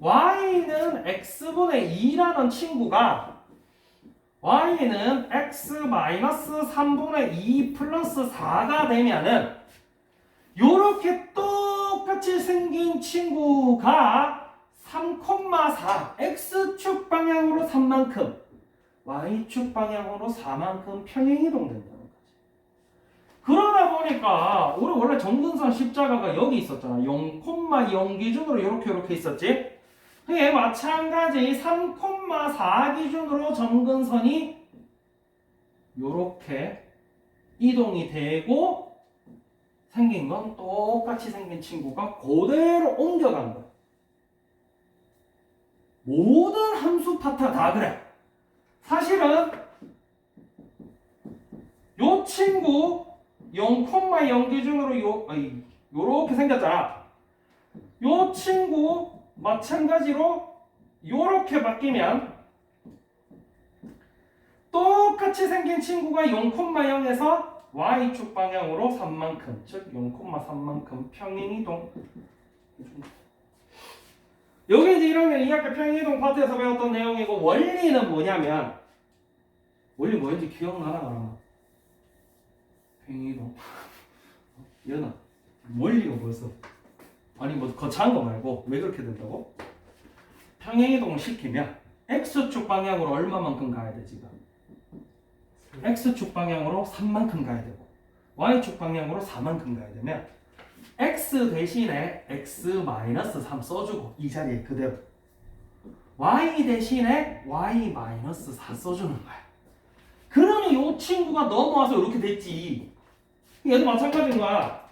Speaker 1: y는 x분의 2라는 친구가 y는 x-3분의 2 플러스 4가 되면은 요렇게 똑같이 생긴 친구가 3,4 x축 방향으로 3만큼 y축 방향으로 4만큼 평행이동 된다는 거지. 그러다 보니까 우리 원래 정근선 십자가가 여기 있었잖아. 0,0 기준으로 이렇게 있었지. 그게 마찬가지 3,4 기준으로 정근선이 이렇게 이동이 되고 생긴 건 똑같이 생긴 친구가 그대로 옮겨간 거야. 모든 함수 파트가 다 그래. 사실은 요 친구 0,0 기준으로 요렇게 생겼잖아. 요 친구 마찬가지로 요렇게 바뀌면 똑같이 생긴 친구가 0,0에서 y축 방향으로 3만큼, 즉 0,3만큼 평행이동. 여기 이제 1학년 2학기 평행이동 파트에서 배웠던 내용이고, 원리는 뭐냐면 원리 뭐였는지 기억나나 말아봐. 평행이동. 얘는 원리가 뭐였어? 아니 뭐 거창한 거 말고 왜 그렇게 된다고? 평행이동을 시키면 x축 방향으로 얼마만큼 가야 돼 지금? x축 방향으로 3만큼 가야 되고 y축 방향으로 4만큼 가야 되면 x 대신에 x-3 써주고 이 자리에 그대로 y 대신에 y-4 써주는 거야. 그러면 이 친구가 넘어와서 이렇게 됐지. 얘도 마찬가지인 거야.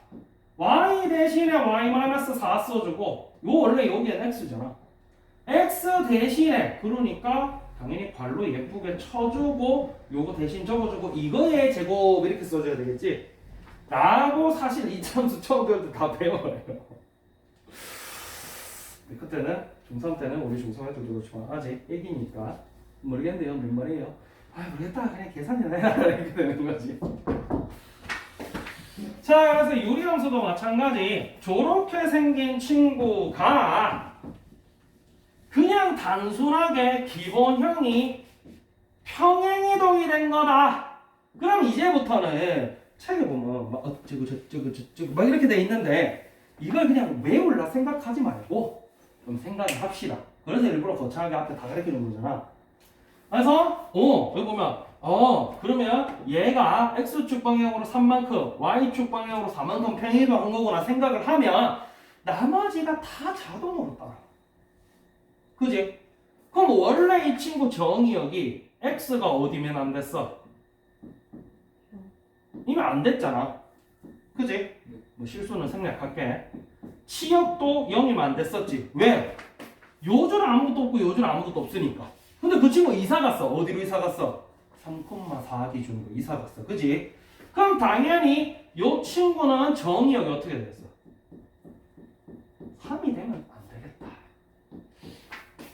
Speaker 1: y 대신에 y-4 써주고 요 원래 여기엔 x잖아. x 대신에 그러니까 당연히 발로 예쁘게 쳐주고 요거 대신 적어주고 이거의 제곱 이렇게 써줘야 되겠지 라고 사실 이참수 처음 배울 때 다 배워요. 그때는 중3 때는 우리 중3 애들도 그렇지만 아직 애기니까 모르겠는데요 몇 말이에요? 아 모르겠다 그냥 계산이나 해라 이렇게 되는 거지. 자 그래서 유리함수도 마찬가지. 저렇게 생긴 친구가 그냥 단순하게 기본형이 평행이동이 된 거다. 그럼 이제부터는 책에 보면 막 저거 막 이렇게 돼 있는데 이걸 그냥 외울라 생각하지 말고 좀 생각을 합시다. 그래서 일부러 거창하게 앞에 다 가르치는 거잖아. 그래서 여기 보면 그러면 얘가 x축 방향으로 3만큼 y축 방향으로 4만큼 평행이동 한 거구나 생각을 하면 나머지가 다 자동으로 따라. 그지? 그럼 원래 이 친구 정의역이 x가 어디면 안 됐어? 이미 안 됐잖아. 그지? 뭐 실수는 생략할게. 치역도 0이면 안 됐었지. 왜? 요줄은 아무것도 없고 요줄은 아무것도 없으니까. 근데 그 친구 이사 갔어. 어디로 이사 갔어? 3,4 기준으로 이사 갔어. 그지? 그럼 당연히 요 친구는 정의역이 어떻게 됐어? 3이 되면 안 되겠다.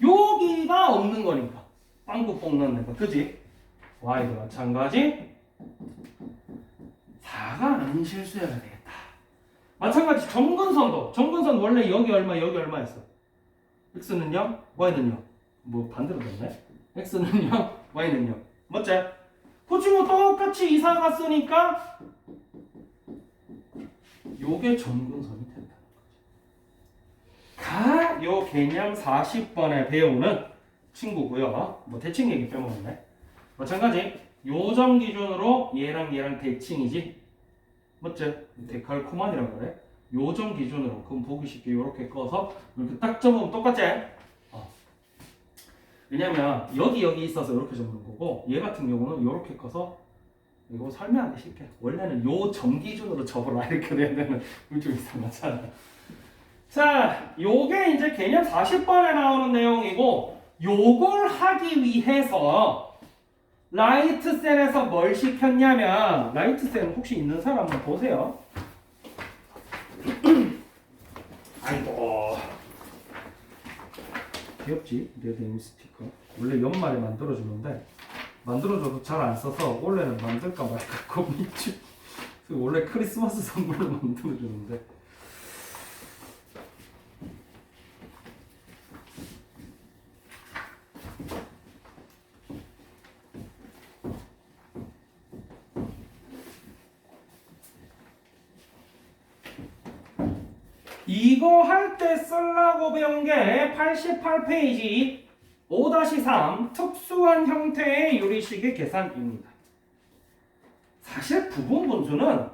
Speaker 1: 여기가 없는 거니까. 빵꾸 뽑는 애가. 그지? y도 마찬가지. 4가 아닌 실수해야 되겠다. 마찬가지 정근선도. 정근선 원래 여기 얼마 여기 얼마였어? x는 0, y는 0. 뭐 반대로 됐네. x는 0, y는 0. 맞지? 그 친구 똑같이 이사 갔으니까 요게 정근선이 된다는 거지. 요 개념 40번에 배우는 친구고요. 뭐 대칭 얘기 빼먹었네. 마찬가지 요점 기준으로 얘랑 대칭이지. 맞지? 데칼코만이라고 그래. 요점 기준으로 그럼 보기 쉽게 이렇게 꺼서 이렇게 딱 접으면 똑같지? 왜냐면 여기 있어서 이렇게 접는 거고 얘 같은 경우는 이렇게 커서 이거 설명하기 쉽게 원래는 요 점 기준으로 접어라 이렇게 되면 좀 이상하잖아. 자 요게 이제 개념 40번에 나오는 내용이고 요걸 하기 위해서 라이트셀에서 뭘 시켰냐면 라이트셀 혹시 있는 사람 한번 보세요. 아이고 귀엽지? 레드임 스티커. 원래 연말에 만들어주는데 만들어줘도 잘 안 써서 원래는 만들까 말까 고민 중. 원래 크리스마스 선물로 만들어주는데 이거 할 때 쓰려고 배운 게 88페이지 5-3 특수한 형태의 요리식의 계산입니다. 사실 부분 분수는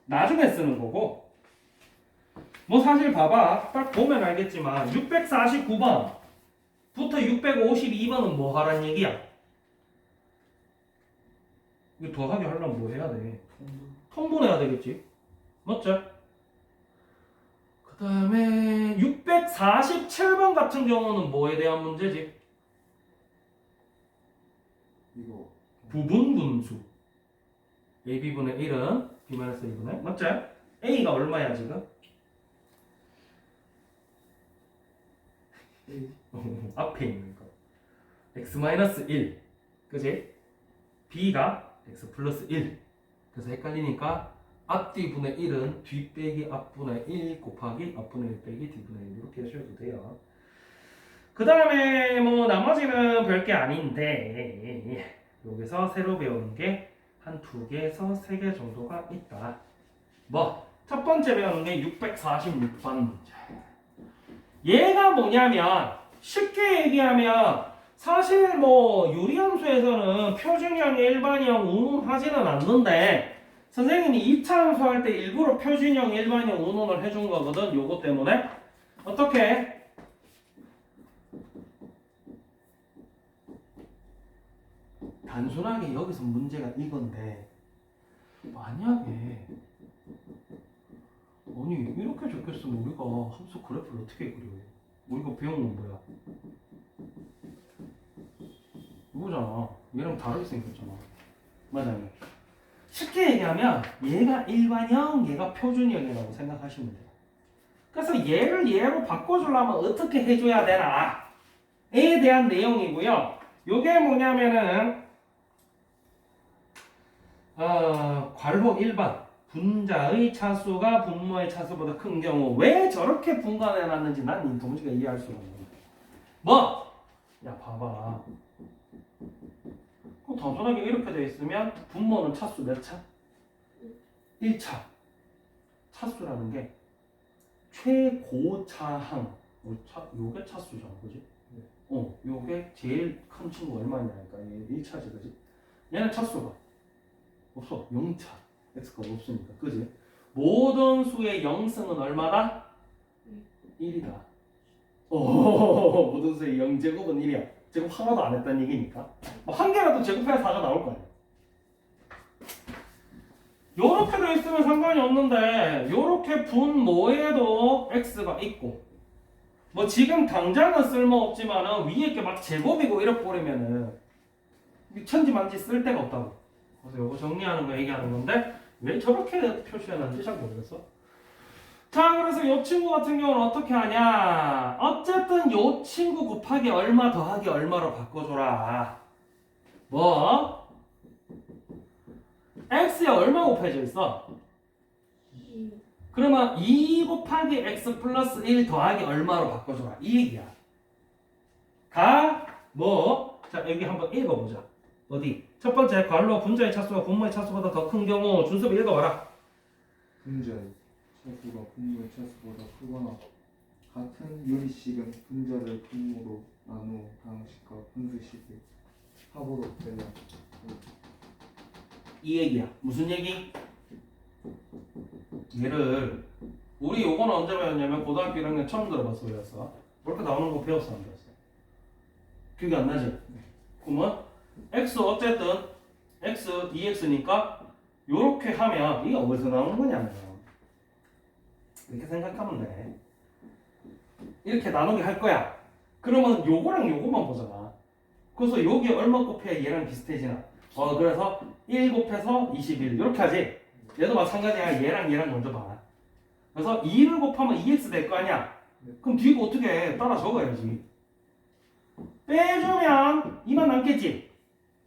Speaker 1: 나중에 쓰는 거고 뭐 사실 봐봐 딱 보면 알겠지만 649번부터 652번은 뭐 하란 얘기야? 이거 더하기 하려면 뭐 해야 돼? 통분해야 되겠지? 맞죠? 그 다음에 647번 같은 경우는 뭐에 대한 문제지?
Speaker 2: 이거
Speaker 1: 부분 분수 AB분의 1은 B-A분의 맞지? A가 얼마야 지금?
Speaker 2: A
Speaker 1: 앞에 있는 거 X-1 그지? B가 X 플러스 1 그래서 헷갈리니까 앞뒤분의 1은 뒤 빼기 앞분의 1 곱하기 앞분의 1 빼기 뒤분의 1 이렇게 하셔도 돼요. 그 다음에 뭐 나머지는 별게 아닌데 여기서 새로 배우는 게 한 2개에서 3개 정도가 있다. 뭐 첫 번째 배우는 게 646번 문제. 얘가 뭐냐면 쉽게 얘기하면 사실 뭐 유리함수에서는 표준형, 일반형 운운하지는 않는데 선생님이 2차 함수 할 때 일부러 표준형, 일반형 운운을 해준 거거든. 요거 때문에 어떻게? 단순하게 여기서 문제가 이건데 만약에 아니 이렇게 적혔으면 우리가 함수 그래프를 어떻게 그려? 우리가 배운 건 뭐야? 이거잖아. 얘랑 다르게 생겼잖아. 맞아요. 쉽게 얘기하면 얘가 일반형, 얘가 표준형이라고 생각하시면 돼요. 그래서 얘를 얘로 바꿔주려면 어떻게 해줘야 되나? 에 대한 내용이고요. 요게 뭐냐면은 괄호 1번 분자의 차수가 분모의 차수보다 큰 경우 왜 저렇게 분간해놨는지 난 도무지 이해할 수가 없는데 뭐? 야 봐봐 단순하게 이렇게 되어 있으면 분모는 차수 몇 차? 1차 차수라는 게 최고차항 요게 차수잖아 그지? 요게 제일 큰 친구가 얼마냐니까 얘 1차지 그지? 얘는 차수가 없어 0차 x가 없으니까 그지? 모든 수의 영승은 얼마다? 1이다 모든 수의 0제곱은 1이야 제곱 하나도 안 했다는 얘기니까 뭐 한 개라도 제곱해야 4가 나올 거 아니야 요렇게 되어 있으면 상관이 없는데 요렇게 분모에도 x가 있고 뭐 지금 당장은 쓸모없지만은 위에 게 막 제곱이고 이렇게 버리면은 천지만지 쓸 데가 없다고 그래서 요거 정리하는 거 얘기하는 건데 왜 저렇게 표시해놨는지 잘 모르겠어. 자 그래서 요 친구 같은 경우는 어떻게 하냐 어쨌든 요 친구 곱하기 얼마 더하기 얼마로 바꿔줘라 뭐? x에 얼마 곱해져 있어?
Speaker 3: 2.
Speaker 1: 그러면 2 곱하기 x 플러스 1 더하기 얼마로 바꿔줘라 이 얘기야 뭐? 자 여기 한번 읽어보자 어디? 첫 번째 괄호 분자의 차수가 분모의 차수보다 더 큰 경우 준섭이 읽어봐라
Speaker 2: 분자의 차수가 분모의 차수보다 크거나 같은 요리식은 분자를 분모로 나누어 방식과 분수식을 합으로 되면
Speaker 1: 이 얘기야 무슨 얘기? 얘를 우리 요거는 언제 배웠냐면 고등학교 1학년 처음 들어봤어 배웠어 이렇게 나오는 거 배웠어 안 배웠어? 기억이 안 나지? 그러면 x 어쨌든 x 2x니까 요렇게 하면 이게 어디서 나오는 거냐면 이렇게 생각하면 돼 이렇게 나누게 할 거야 그러면 요거랑 요거만 보잖아 그래서 여기 얼마 곱해야 얘랑 비슷해지나 그래서 1 곱해서 21 이렇게 하지 얘도 마찬가지야 얘랑 먼저 봐 그래서 2를 곱하면 2x 될 거 아니야 그럼 뒤에 어떻게 해? 따라 적어야지 빼주면 2만 남겠지.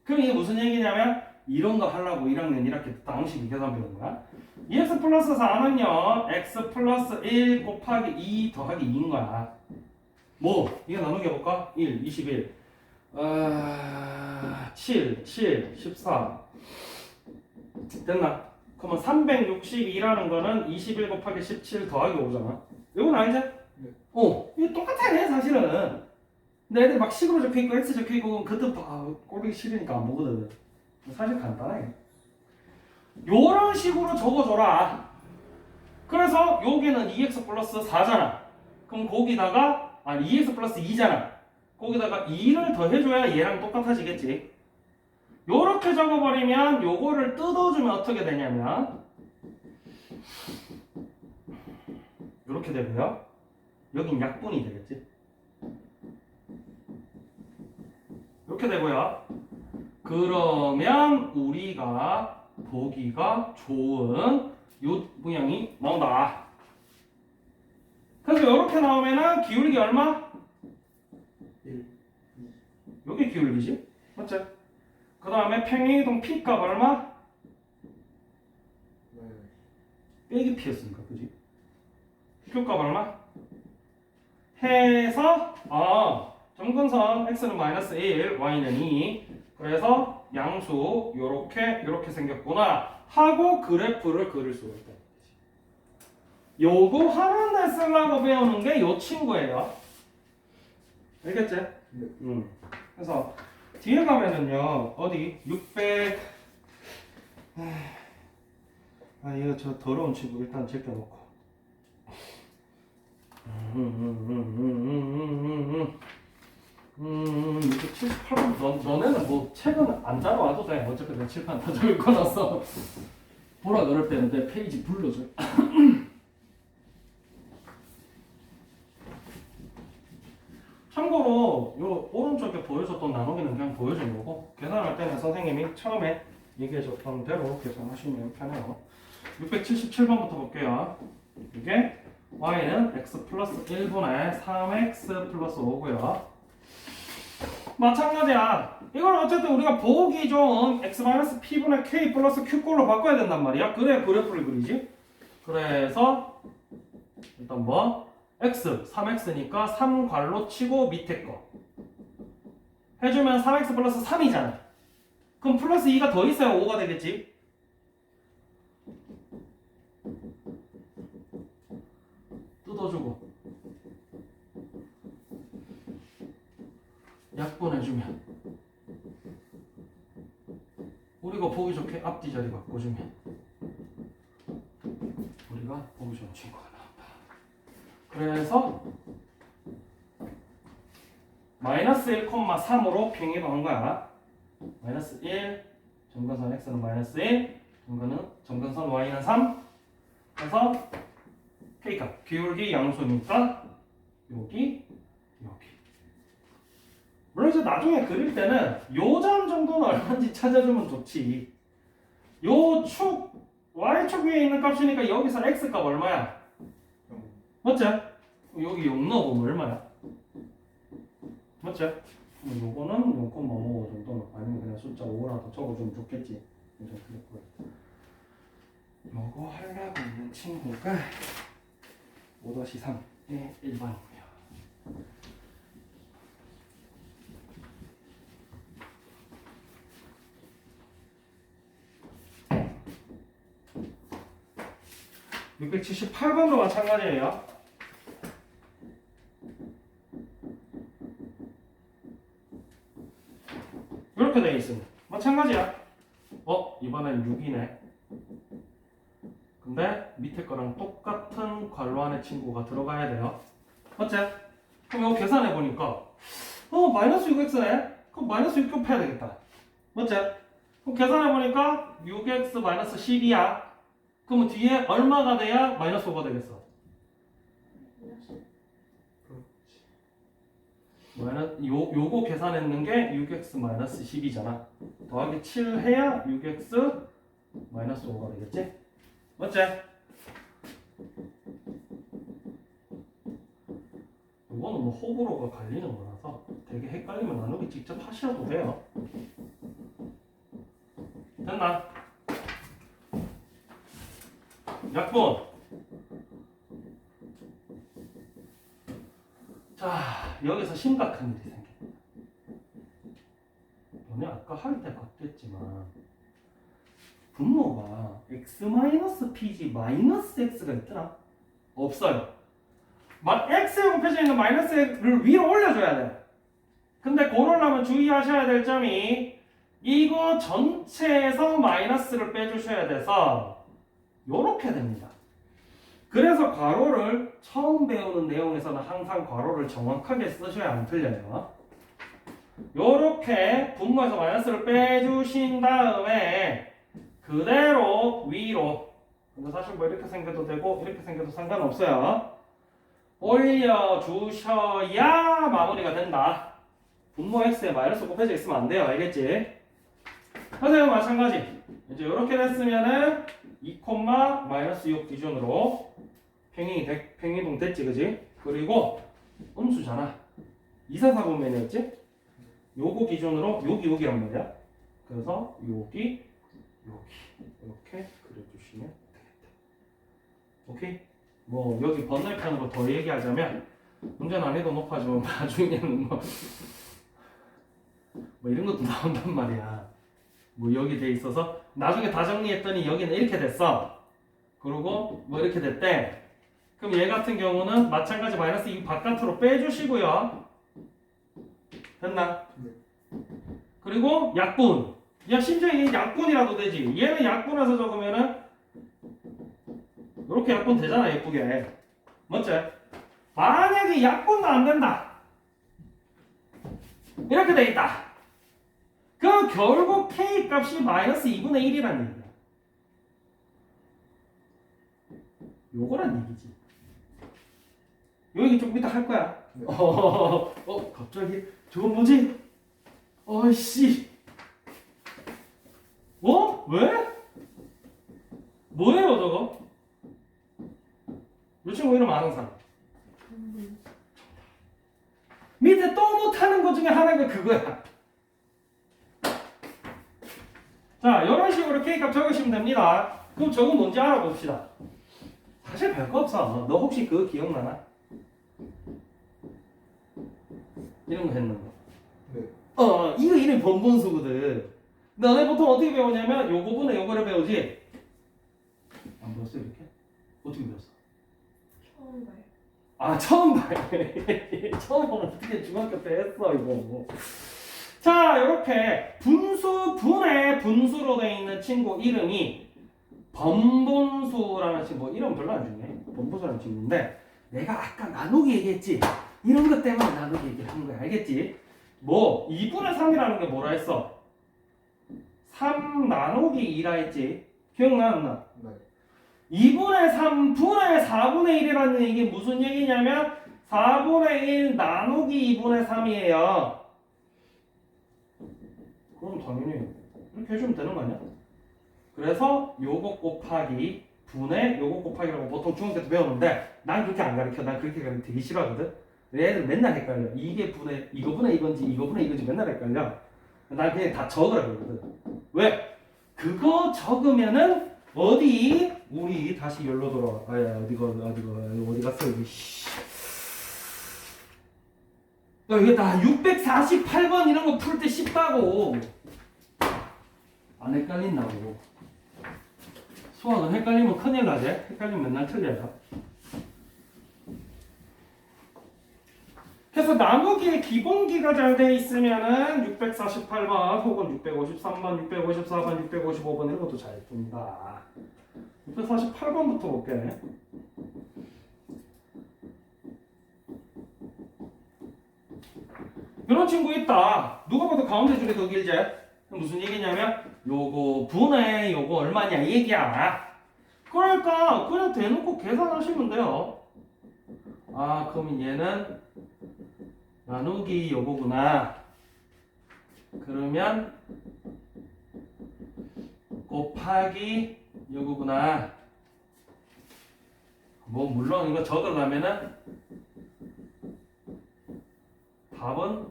Speaker 1: 그럼 이게 무슨 얘기냐면 이런 거 하려고 1학년 1학기 당시 계산 배우는 거야. 2x 플러스 4는요 x 플러스 1 곱하기 2 더하기 2인 거야. 뭐 이거 나누기 해볼까? 1, 21 7, 14 됐나? 그러면 362라는 거는 21 곱하기 17 더하기 5잖아. 이건 알지?
Speaker 2: 네.
Speaker 1: 이거 똑같아 사실은. 근데 애들 막 식으로 적혀있고 x 적혀있고 그것도 꼴보기 싫으니까 안 보거든. 사실 간단해. 요런 식으로 적어줘라. 그래서 여기는 2x 플러스 4잖아. 그럼 거기다가 2x 플러스 2잖아. 거기다가 2를 더해줘야 얘랑 똑같아지겠지. 요렇게 적어버리면 요거를 뜯어주면 어떻게 되냐면 요렇게 되고요. 여긴 약분이 되겠지. 이렇게 되고요. 그러면 우리가 보기가 좋은 요 모양이 나온다. 그래서 이렇게 나오면은 기울기 얼마?
Speaker 2: 1,
Speaker 1: 여기 기울기지? 맞지? 그 다음에 평행이동 p 값 얼마? 빼기 p였으니까 그지? q 값 얼마? 해서 점근선 x는 마이너스 1, y는 2. 그래서 양수 요렇게 생겼구나 하고 그래프를 그릴 수가 있다. 요거 하는데 쓰려고 배우는 게 요 친구예요. 알겠지?
Speaker 2: 네.
Speaker 1: 그래서 뒤에 가면은요 어디 600 이거 저 더러운 친구 일단 제껴놓고 678번 너네는 뭐 책은 안 따라와도 돼. 어차피 내 칠판 다 적어놨어. 보라 그럴 때는 내 페이지 불러줘. 참고로 요 오른쪽에 보여줬던 나누기는 그냥 보여준 거고 계산할 때는 선생님이 처음에 얘기해줬던 대로 계산하시면 편해요. 677번부터 볼게요. 이게 y는 x 플러스 1분의 3x 플러스 5고요. 마찬가지야. 이걸 어쨌든 우리가 보기 좋은 x-p분의 k 플러스 q꼴로 바꿔야 된단 말이야. 그래야 그래프를 그리지. 그래서 일단 뭐 x 3x니까 3괄호 치고 밑에 거 해주면 3x 플러스 3이잖아. 그럼 플러스 2가 더 있어야 5가 되겠지. 뜯어주고 약분해주면 우리가 보기 좋게 앞뒤 자리 바꿔주면 우리가 보기 좋은 친구가 나온다. 그래서 마이너스 1,3으로 평행이동한 거야. 마이너스 1 점근선 x는 마이너스 1 점근선 y는 3. 그래서 k값 기울기 양수니까 여기 물론 이제 나중에 그릴 때는 요 점 정도는 얼마인지 찾아주면 좋지. 요 축 y축 위에 있는 값이니까 여기서 x값 얼마야? 맞지? 여기 0 넣어보면 얼마야? 맞지? 요거는 0,5 정도는 아니면 그냥 숫자 5라도 적어주면 좋겠지. 요거 하려고 있는 친구가 5-3의 1번이고요. (678번도) 마찬가지예요. 이렇게 되어 있습니다. 마찬가지야. 이번엔 6이네. 근데 밑에 거랑 똑같은 괄호 안에 친구가 들어가야 돼요. 맞지? 그럼 이거 계산해 보니까 마이너스 6x네? 그럼 마이너스 6 곱해야 되겠다. 맞지? 그럼 계산해 보니까 6x 마이너스 10이야. 그러면 뒤에 얼마가 돼야 마이너스 5가 되겠어? 요거 계산했는 게 6x 마이너스 10이잖아. 더하기 7 해야 6x 마이너스 5가 되겠지? 맞지? 이거는 뭐 호불호가 갈리는 거라서 되게 헷갈리면 나누기 직접 하셔도 돼요. 됐나? 약분. 자, 여기서 심각한 일이 생깁니다. 너네 아까 할 때 봤겠지만 분모가 x-pg -x가 있더라? 없어요. x에 곱해져 있는 마이너스를 위로 올려줘야 돼. 근데 그러려면 주의하셔야 될 점이 이거 전체에서 마이너스를 빼주셔야 돼서 요렇게 됩니다. 그래서 괄호를 처음 배우는 내용에서는 항상 괄호를 정확하게 쓰셔야 안 틀려요. 요렇게 분모에서 마이너스를 빼주신 다음에 그대로 위로, 근데 사실 뭐 이렇게 생겨도 되고 이렇게 생겨도 상관없어요. 올려주셔야 마무리가 된다. 분모 x에 마이너스 곱해져 있으면 안 돼요. 알겠지? 선생님 마찬가지. 이제 이렇게 됐으면은 2, -6 기준으로 평행이동 됐지, 그지? 그리고 음수잖아. 2, 4, 4분면이었지? 요거 기준으로 여기란 말이야. 그래서 여기 이렇게 그려주시면 되겠다. 오케이? 뭐 여기 번외편으로 더 얘기하자면 문제 난이도 높아지면 나중에는 뭐 이런 것도 나온단 말이야. 뭐 여기 돼 있어서 나중에 다 정리했더니 여기는 이렇게 됐어. 그리고 뭐 이렇게 됐대. 그럼 얘 같은 경우는 마찬가지 마이너스 이 바깥으로 빼주시고요. 됐나?
Speaker 2: 네.
Speaker 1: 그리고 약분. 야 심지어 이게 약분이라도 되지. 얘는 약분해서 적으면은 이렇게 약분 되잖아, 예쁘게. 맞지? 만약에 약분도 안 된다. 이렇게 돼 있다. 그럼 결국 k 값이 마이너스 2분의 1이라는 얘기야. 요거란 얘기지. 요 얘기 조금 이따 할 거야.
Speaker 2: 네.
Speaker 1: 갑자기 저건 뭐지? 어이씨. 왜? 뭐예요 저거? 이 친구 이름 아는 사람?
Speaker 3: 방분.
Speaker 1: 밑에 또 못하는 것 중에 하나가 그거야. 자, 이런 식으로 K값 적으시면 됩니다. 그럼 저거 뭔지 알아봅시다. 사실 별거 없어. 너 혹시 그거 기억나나? 이런 거 했는 거.
Speaker 2: 네.
Speaker 1: 이거 이름이 번분수거든. 너네 보통 어떻게 배우냐면 요거분에 요거를 배우지? 안 배웠어 이렇게? 어떻게 배웠어?
Speaker 3: 처음 봐요.
Speaker 1: 처음 봐요. 처음 보면 어떻게 중학교 때 했어 이거. 자, 이렇게 분수분의 분수로 되어 있는 친구 이름이 번분수라는 친구. 이름 별로 안 중요해. 번분수라는 친구인데 내가 아까 나누기 얘기했지. 이런 것 때문에 나누기 얘기를 한 거야. 알겠지? 뭐 2분의 3이라는 게 뭐라 했어? 3 나누기 2라 했지. 기억나 안 나?
Speaker 2: 네.
Speaker 1: 2분의 3 분의 4분의 1이라는 얘기 무슨 얘기냐면 4분의 1 나누기 2분의 3이에요. 그럼 당연히 이렇게 해주면 되는 거 아니야? 그래서 요거 곱하기 분의 요거 곱하기라고 보통 중학교 때 배웠는데 난 그렇게 안 가르쳐. 난 그렇게 가르쳐 되게 싫어하거든. 애들 맨날 헷갈려. 이게 분의 이거분의 이건지 이거분의 이건지 맨날 헷갈려. 난 그냥 다 적으라 그러거든. 왜? 그거 적으면은 어디 우리 다시 열로 돌아와. 어디 갔어 여기. 야 이게 다 648번 이런 거 풀 때 쉽다고. 안 헷갈린다고. 수학은 헷갈리면 큰일 나지. 헷갈리면 맨날 틀려요. 그래서 나누기의 기본기가 잘 돼 있으면은 648번 혹은 653번, 654번, 655번 이런 것도 잘 푼다. 648번부터 볼게. 이런 친구 있다. 누가 봐도 가운데 줄이 더 길지? 무슨 얘기냐면 요거 분의 요거 얼마냐 이 얘기야. 그러니까 그냥 대놓고 계산하시면 돼요. 그럼 얘는 나누기 요거구나. 그러면 곱하기 요거구나. 뭐 물론 이거 적으려면은 답은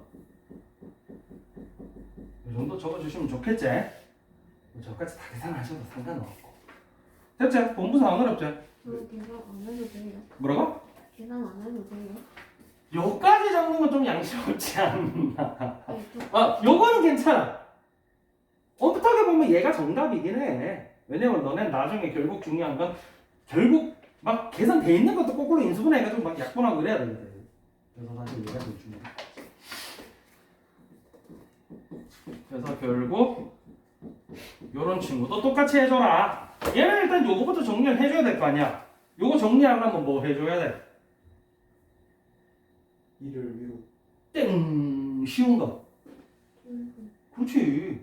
Speaker 1: 정도 적어주시면 좋겠지? 저까지 다 계산하셔도 상관없고. 됐지? 본부사 안 어렵지?
Speaker 3: 저 계산 안 해도 돼요?
Speaker 1: 뭐라고?
Speaker 3: 계산 안 해도 돼요?
Speaker 1: 요까지 적는 건 좀 양심 없지 않나?
Speaker 3: 아니 저
Speaker 1: 아, 요거는 괜찮아. 어떻게 보면 얘가 정답이긴 해. 왜냐면 너네 나중에 결국 중요한 건 결국 막 계산돼 있는 것도 거꾸로 인수분해해가지고 막 약분하고 그래야 되거든. 그래서 사실 얘가 제일 중요해. 그래서 결국 요런 친구도 똑같이 해줘라. 얘는 일단 요거부터 정리를 해줘야 될 거 아니야. 요거 정리하려면 뭐 해줘야 돼?
Speaker 2: 2를 위로.
Speaker 1: 땡! 쉬운 거. 그렇지.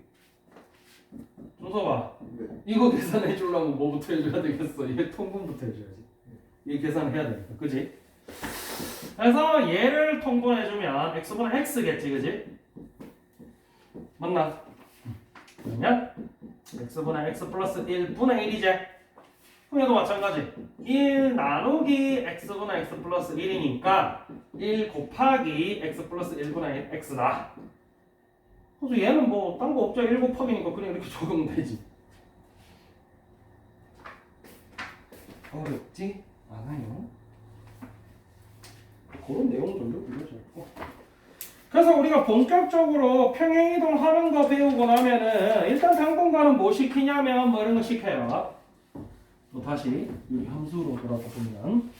Speaker 1: 준서봐.
Speaker 2: 네.
Speaker 1: 이거 계산해 주려면 뭐부터 해줘야 되겠어? 얘 통분부터 해줘야지. 얘 계산해야 되니까, 그지? 그래서 얘를 통분해주면 x분의 x겠지, 그지? 맞나? 그러면 x분의 x 플러스 1분의 1이지? 그럼 얘도 마찬가지. 1 나누기 x분의 x 플러스 1이니까 1 곱하기 x 플러스 1분의 x다. 그래서 얘는 뭐 딴 거 없죠. 1 곱하기니까 그냥 이렇게 적으면 되지. 어렵지 않아요. 그런 내용 정도 빌려줬고. 그래서 우리가 본격적으로 평행이동 하는 거 배우고 나면은 일단 당분간은 뭐 시키냐면 뭐 이런 거 시켜요. 또 다시 여기 함수로 돌아가 보면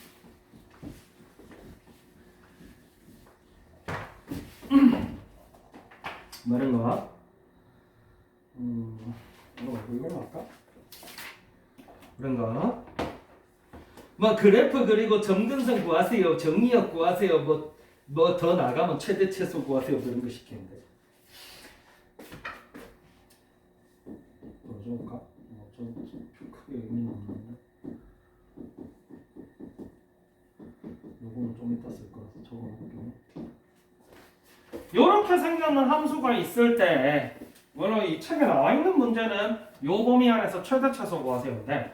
Speaker 1: 뭐 이런 거 이걸로 할까? 그런 거. 뭐 그래프 그리고 점근성 구하세요, 정리역 구하세요, 뭐 더 나가면 최대 최소 구하세요 그런 거 시키는데. 넣어줄까? 좀 크게 의미는 없는데. 요거는 좀 이따 쓸 거라서 적어놓을게요. 요렇게 생겨난 함수가 있을 때 물론 이 책에 나와 있는 문제는 요 범위 안에서 최대 최소 구하세요인데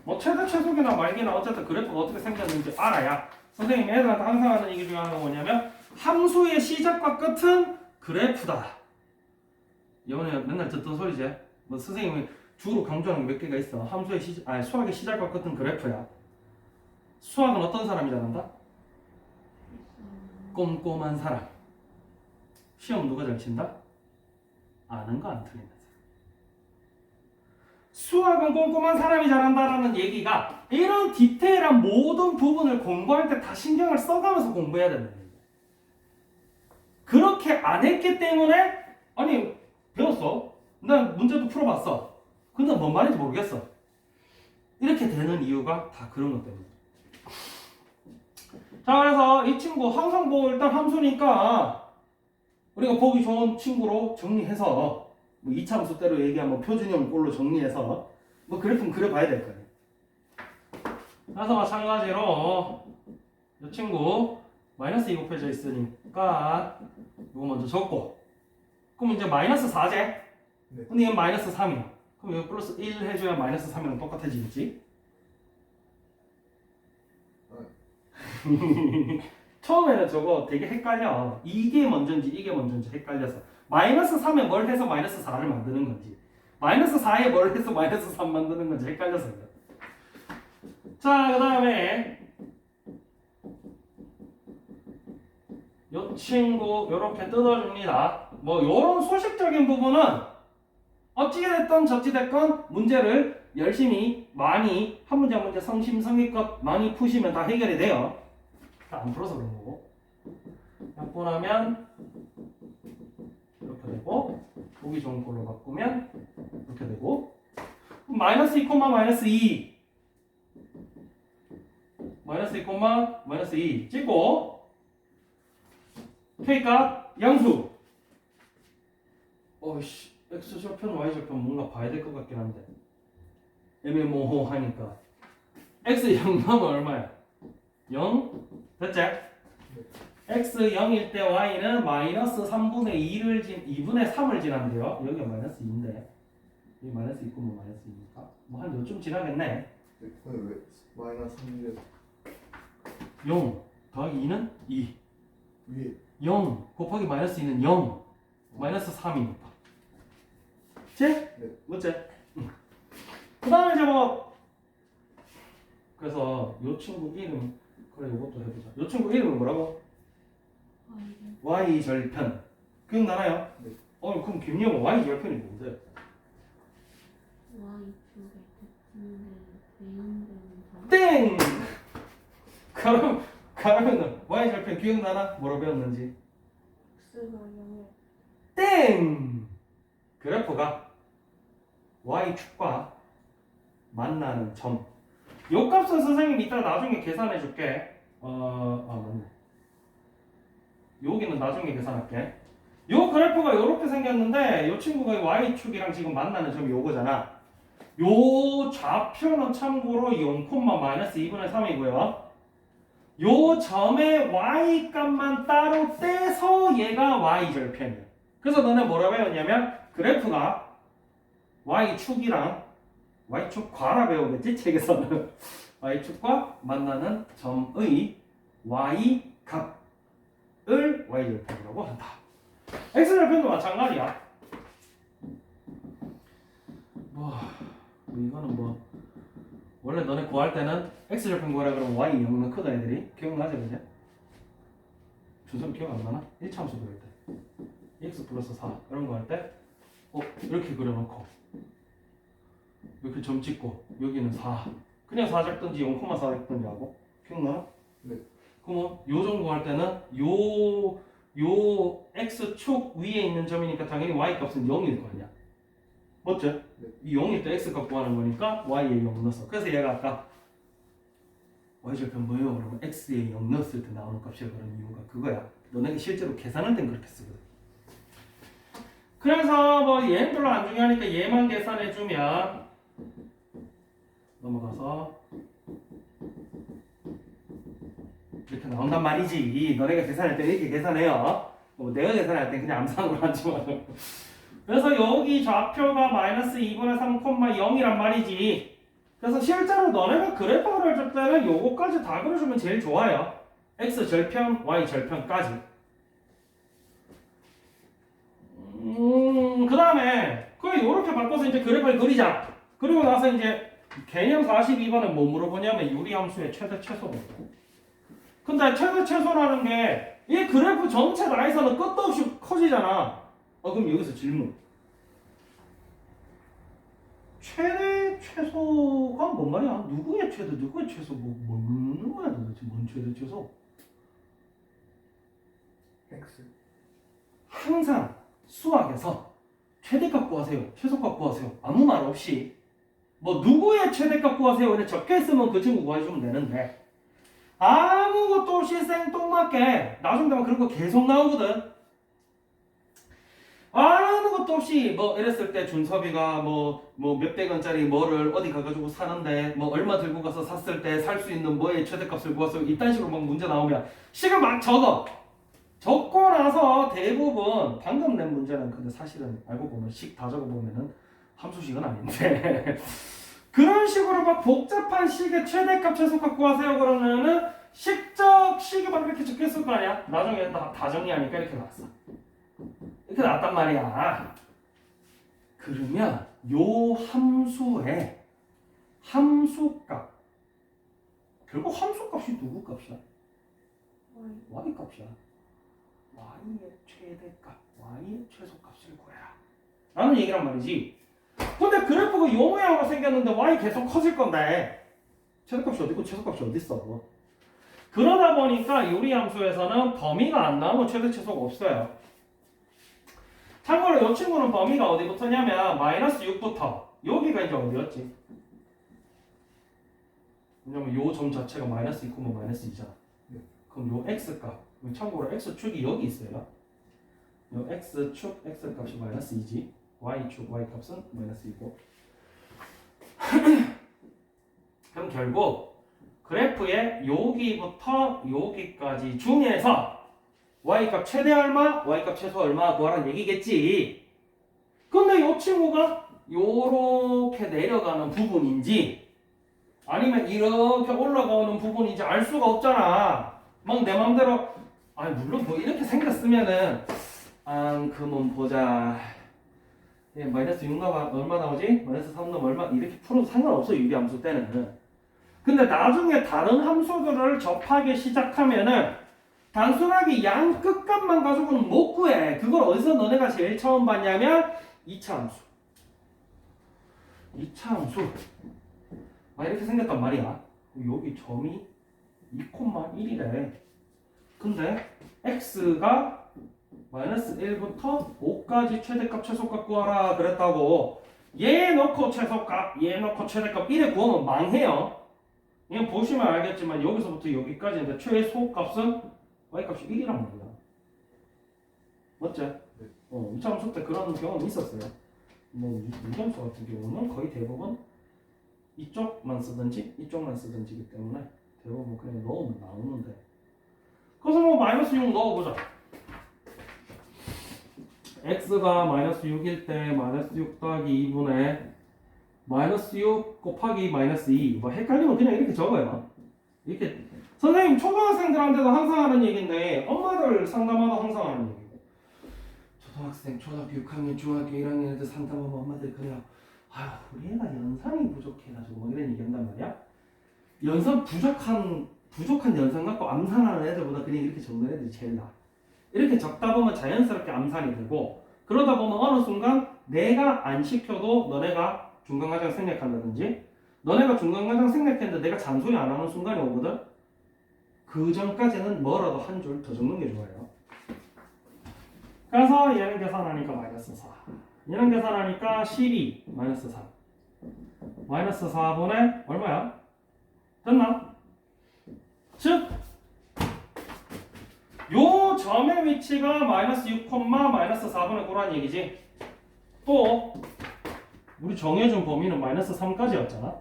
Speaker 1: 뭐 최대 최소기나 말기나 어쨌든 그래프가 어떻게 생겼는지 알아야 선생님이 애들한테 항상 하는 얘기 중에 하나가 뭐냐면 함수의 시작과 끝은 그래프다. 이번에 맨날 듣던 소리지. 뭐 선생님이 주로 강조하는 게 몇 개가 있어. 함수의 수학의 시작과 끝은 그래프야. 수학은 어떤 사람이 잘한다? 꼼꼼한 사람. 시험 누가 잘 친다? 아는 거 안 틀리는 사람. 수학은 꼼꼼한 사람이 잘한다라는 얘기가 이런 디테일한 모든 부분을 공부할 때 다 신경을 써가면서 공부해야 된다는 얘기야. 그렇게 안 했기 때문에 아니 배웠어. 난 문제도 풀어봤어. 근데 뭔 말인지 모르겠어. 이렇게 되는 이유가 다 그런 것 때문에. 자, 그래서 이 친구 항상 뭐 일단 함수니까 우리가 보기 좋은 친구로 정리해서 뭐 2차 함수대로 얘기하면 표준형 꼴로 정리해서 뭐 그래프는 그려봐야 될 거예요. 그래서 마찬가지로 이 친구 마이너스 2 곱해져 있으니까 이거 먼저 적고 그럼 이제 마이너스 4제?
Speaker 2: 네.
Speaker 1: 근데 얘는 마이너스 3이야. 그럼 이거 플러스 1 해줘야 마이너스 3이랑 똑같아지겠지? 처음에는 저거 되게 헷갈려. 이게 먼저인지 이게 먼저인지 헷갈려서 마이너스 3에 뭘 해서 마이너스 4를 만드는 건지 마이너스 4에 뭘 해서 마이너스 3 만드는 건지 헷갈려서 그래. 자, 그 다음에 요 친구 요렇게 뜯어줍니다. 뭐 요런 소식적인 부분은 어찌됐든 저찌됐건 문제를 열심히 많이 한 문제 한 문제 성심성의껏 많이 푸시면 다 해결이 돼요. 다 안 풀어서 그런 거고. 약분하면 이렇게 되고 보기 좋은 걸로 바꾸면 이렇게 되고 마이너스 2, 마이너스 2 마이너스 2, 마이너스 2 찍고 K값 양수. 어이씨 X절편 Y절편 뭔가 봐야 될 것 같긴 한데 애매모호하니까 X 0 나면 얼마야? 0? 됐지? X 0일 때 Y는 마이너스 3분의 2분의 3을 지난대요. 여기가 마이너스 2인데 여기 마이너스 2, 마이너스 2니까 뭐 한 요쯤 지나겠네.
Speaker 2: 왜 마이너스 3을
Speaker 1: 0 더하기 2는 2
Speaker 2: 위에
Speaker 1: 0 곱하기 마이너스 2는 0 마이너스 3이니까 제?
Speaker 2: 네.
Speaker 1: 맞지? 그 다음에 이제 뭐 그래서 요 친구 이름 그래 요것도 해보자. 요 친구 이름은 뭐라고? y 절편 기억나나요?
Speaker 2: 네.
Speaker 1: 그럼 김영호 y 절편이 뭔데?
Speaker 3: Y쪽에 대인되는 점.
Speaker 1: 땡! 그러면은 y 절편 기억나나? 뭐로 배웠는지?
Speaker 3: X가 0에
Speaker 1: 땡! 그래프가 y축과 만나는 점. 요 값은 선생님이 이따 나중에 계산해 줄게. 맞네. 여기는 나중에 계산할게. 요 그래프가 요렇게 생겼는데 요 친구가 y축이랑 지금 만나는 점이 요거잖아. 요 좌표는 참고로 0,-2분의 3이고요. 요 점의 y 값만 따로 떼서 얘가 y절편이에요. 그래서 너네 뭐라 배웠냐면 그래프가 y축이랑 y축과라 배우겠지 책에서는 y축과 만나는 점의 y 값을 y절편이라고 한다. x절편도 마찬가지야. 이거는 뭐 원래 너네 구할 때는 x절편 구하라 그러면 y 0 넣거든 애들이. 기억나지 그냥? 준선 기억 안 나나? 1차함수 그릴 때 x 플러스 4 이런 거 할 때 이렇게 그려놓고 이렇게 점 찍고 여기는 4 그냥 4 잡든지 0,4 잡든지 하고 기억나나?
Speaker 2: 네.
Speaker 1: 그러면 요 정도 할 때는 요 x축 위에 있는 점이니까 당연히 y 값은 0일 거 아니야. 맞지?
Speaker 2: 네.
Speaker 1: 이 0일 때 x 값 구하는 거니까 y에 0 넣었어. 그래서 얘가 아까 y절편 뭐예요? 그러면 x에 0 넣었을 때 나오는 값이야. 그런 이유가 그거야. 너네가 실제로 계산할 땐 그렇게 쓰거든. 그래서 뭐 얘는 별로 안 중요하니까 얘만 계산해주면 넘어가서 이렇게 나온단 말이지. 너네가 계산할 때 이렇게 계산해요. 내가 계산할 때 그냥 암산으로 하지만. 그래서 여기 좌표가 마이너스 2분의 3,0이란 말이지. 그래서 실제로 너네가 그래프를 줄 때는 요거까지 다 그려주면 제일 좋아요. x절편, y절편까지. 그 다음에 요렇게 바꿔서 이제 그래프를 그리자. 그리고 나서 이제 개념 42번은 뭐 물어보냐면 유리함수의 최대 최소 물어보고. 근데 최대 최소라는 게 이 그래프 전체 나에서는 끝도 없이 커지잖아. 그럼 여기서 질문. 최대 최소가 뭔 말이야? 누구의 최대, 누구의 최소, 뭐 묻는 거야 도대체? 뭔 최대 최소?
Speaker 2: X.
Speaker 1: 항상 수학에서 최대값 구하세요, 최소값 구하세요. 아무 말 없이 뭐 누구의 최대값 구하세요 이렇게 적혀있으면 그 친구 구해주면 되는데 아무것도 없이 생뚱맞게 나중 되면 그런 거 계속 나오거든. 아무것도 없이 뭐 이랬을 때 준섭이가 뭐 몇백 원짜리 뭐를 어디 가가지고 사는데 뭐 얼마 들고 가서 샀을 때 살 수 있는 뭐의 최대값을 구해서 이딴 식으로 막 문제 나오면 식을 막 적고 나서 대부분 방금 낸 문제는 근데 사실은 알고 보면 식 다 적어보면은 함수식은 아닌데 그런 식으로 막 복잡한 식의 최대값 최소값 구하세요 그러면은 식이 막 이렇게 적혀있을 거 아니야. 나중에 다 정리하니까 이렇게 나왔어. 이렇게 나왔단 말이야. 그러면 요 함수의 함수값 결국 함수값이 누구 값이야? y 값이야. y의 최대값, y의 최소값을 구해라 라는 얘기란 말이지. 근데 그래프가 요 모양으로 생겼는데 y 계속 커질 건데 최대값이 어디 있고 최소값이 어디 있어. 그러다 보니까 요리함수에서는 범위가 안 나오면 최대 최소가 없어요. 참고로 이 친구는 범위가 어디부터냐면 마이너스 6부터 여기가 이제 어디였지? 왜냐면 요 점 자체가 마이너스 2, 마이너스 2잖아. 그럼 요 x값, 참고로 x축이 여기 있어요. 요 x축 x값이 마이너스 2지. y축 y값은 마이너스 2고. 그럼 결국 그래프의 여기부터 여기까지 중에서 y값 최대 얼마, y값 최소 얼마 구하라는 얘기겠지. 근데 이 친구가 요렇게 내려가는 부분인지 아니면 이렇게 올라가는 부분인지 알 수가 없잖아. 막 내 맘대로 물론 뭐 이렇게 생겼으면은 그러면 보자. 예, 마이너스 6 넣으면 얼마 나오지? 마이너스 3 넣으면 얼마? 이렇게 풀어도 상관없어 유리함수 때는. 근데 나중에 다른 함수들을 접하기 시작하면은 단순하게 양 끝값만 가지고는 못 구해. 그걸 어디서 너네가 제일 처음 봤냐면 2차 함수. 2차 함수. 이렇게 생겼단 말이야. 여기 점이 2,1이래. 근데 x가 마이너스 1부터 5까지 최대값 최소값 구하라 그랬다고. 얘 넣고 최소값, 얘 넣고 최대값 이래 구하면 망해요. 이건 보시면 알겠지만 여기서부터 여기까지인데 최소값은 y값이 1이란 말이야. 맞지?
Speaker 2: 네.
Speaker 1: 2차 함수 때 그런 경험이 있었어요. 뭐 유리함수 같은 경우는 거의 대부분 이쪽만 쓰든지 이쪽만 쓰든지기 때문에 대부분 그냥 넣으면 나오는데. 그래서 뭐 마이너스 6 넣어보자. x가 마이너스 6일 때 마이너스 6 더하기 2분의 마이너스 6 곱하기 마이너스 2. 뭐 헷갈리면 그냥 이렇게 적어요. 이렇게 선생님 초등학생들한테도 항상 하는 얘기인데 엄마들 상담하다 항상 하는 얘기고, 초등학생, 초등학교 6학년, 중학교 1학년 애들 상담하면 엄마들 그래요. 아유 우리 애가 연산이 부족해가지고 뭐 이런 얘기 한단 말이야. 연산 부족한 연산 갖고 암산하는 애들보다 그냥 이렇게 적는 애들이 제일 나아. 이렇게 적다 보면 자연스럽게 암산이 되고, 그러다 보면 어느 순간 내가 안 시켜도 너네가 중간과정 생략한다든지, 너네가 중간과정 생략했는데 내가 잔소리 안 하는 순간이 오거든. 그 전까지는 뭐라도 한 줄 더 적는 게 좋아요. 그래서 얘는 계산하니까 마이너스 4, 얘는 계산하니까 12 마이너스 3, 마이너스 4분의 얼마야? 됐나? 즉 요 점의 위치가 마이너스 6, 마이너스 4분의 9라는 얘기지. 또 우리 정해준 범위는 마이너스 3까지였잖아.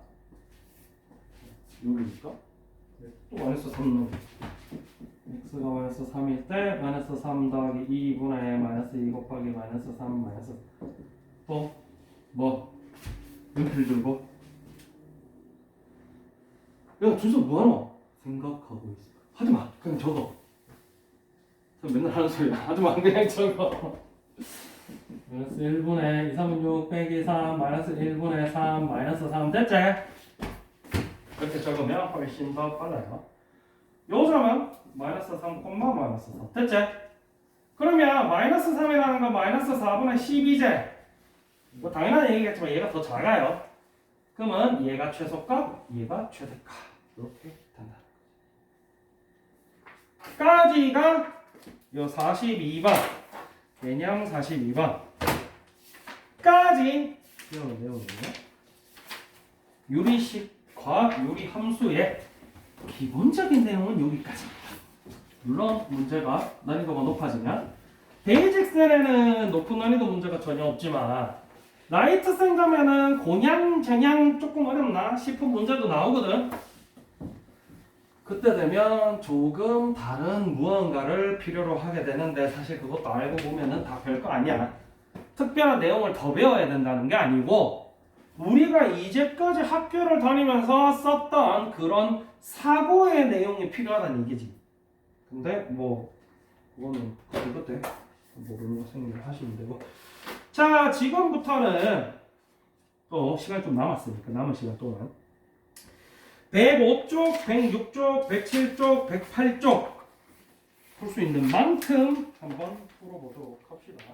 Speaker 1: 여기니까 또 마이너스 3 넣어. x가 마이너스 3일 때 마이너스 3 더하기 2분의 마이너스 2 곱하기 마이너스 3 마이너스 또 뭐? 연필 들고 야 준서 뭐하노? 생각하고 있어. 하지마 그냥 적어. 맨날 하는 소리야. 하지마 그냥 적어. 마이너스 1분의 2, 3은 6 빼기 3 마이너스 1분의 3 마이너스 3 됐지? 이렇게 적으면 훨씬 더 빨라요. 요 점은 마이너스 3, 마이너스 4 됐지? 그러면 마이너스 3이라는 건 마이너스 4분의 12제. 뭐 당연한 얘기겠지만 얘가 더 작아요. 그러면 얘가 최소값, 얘가 최대값. 이렇게 된다. 까지가 요 42번 개념 42번 까지 배우는 내용이에요. 유리식과 유리함수의 기본적인 내용은 여기까지입니다. 물론 문제가 난이도가 높아지면 대직선에는 높은 난이도 문제가 전혀 없지만 라이트선 가면은 공양, 정양 조금 어렵나 싶은 문제도 나오거든. 그때 되면 조금 다른 무언가를 필요로 하게 되는데 사실 그것도 알고 보면은 다 별거 아니야. 특별한 내용을 더 배워야 된다는 게 아니고 우리가 이제까지 학교를 다니면서 썼던 그런 사고의 내용이 필요하다는 얘기지. 근데 뭐 그거는 그때 모르는 선생님들 하시면 되고. 자 지금부터는 또 시간이 좀 남았으니까 남은 시간 동안 105쪽, 106쪽, 107쪽, 108쪽 풀 수 있는 만큼 한번 풀어보도록 합시다.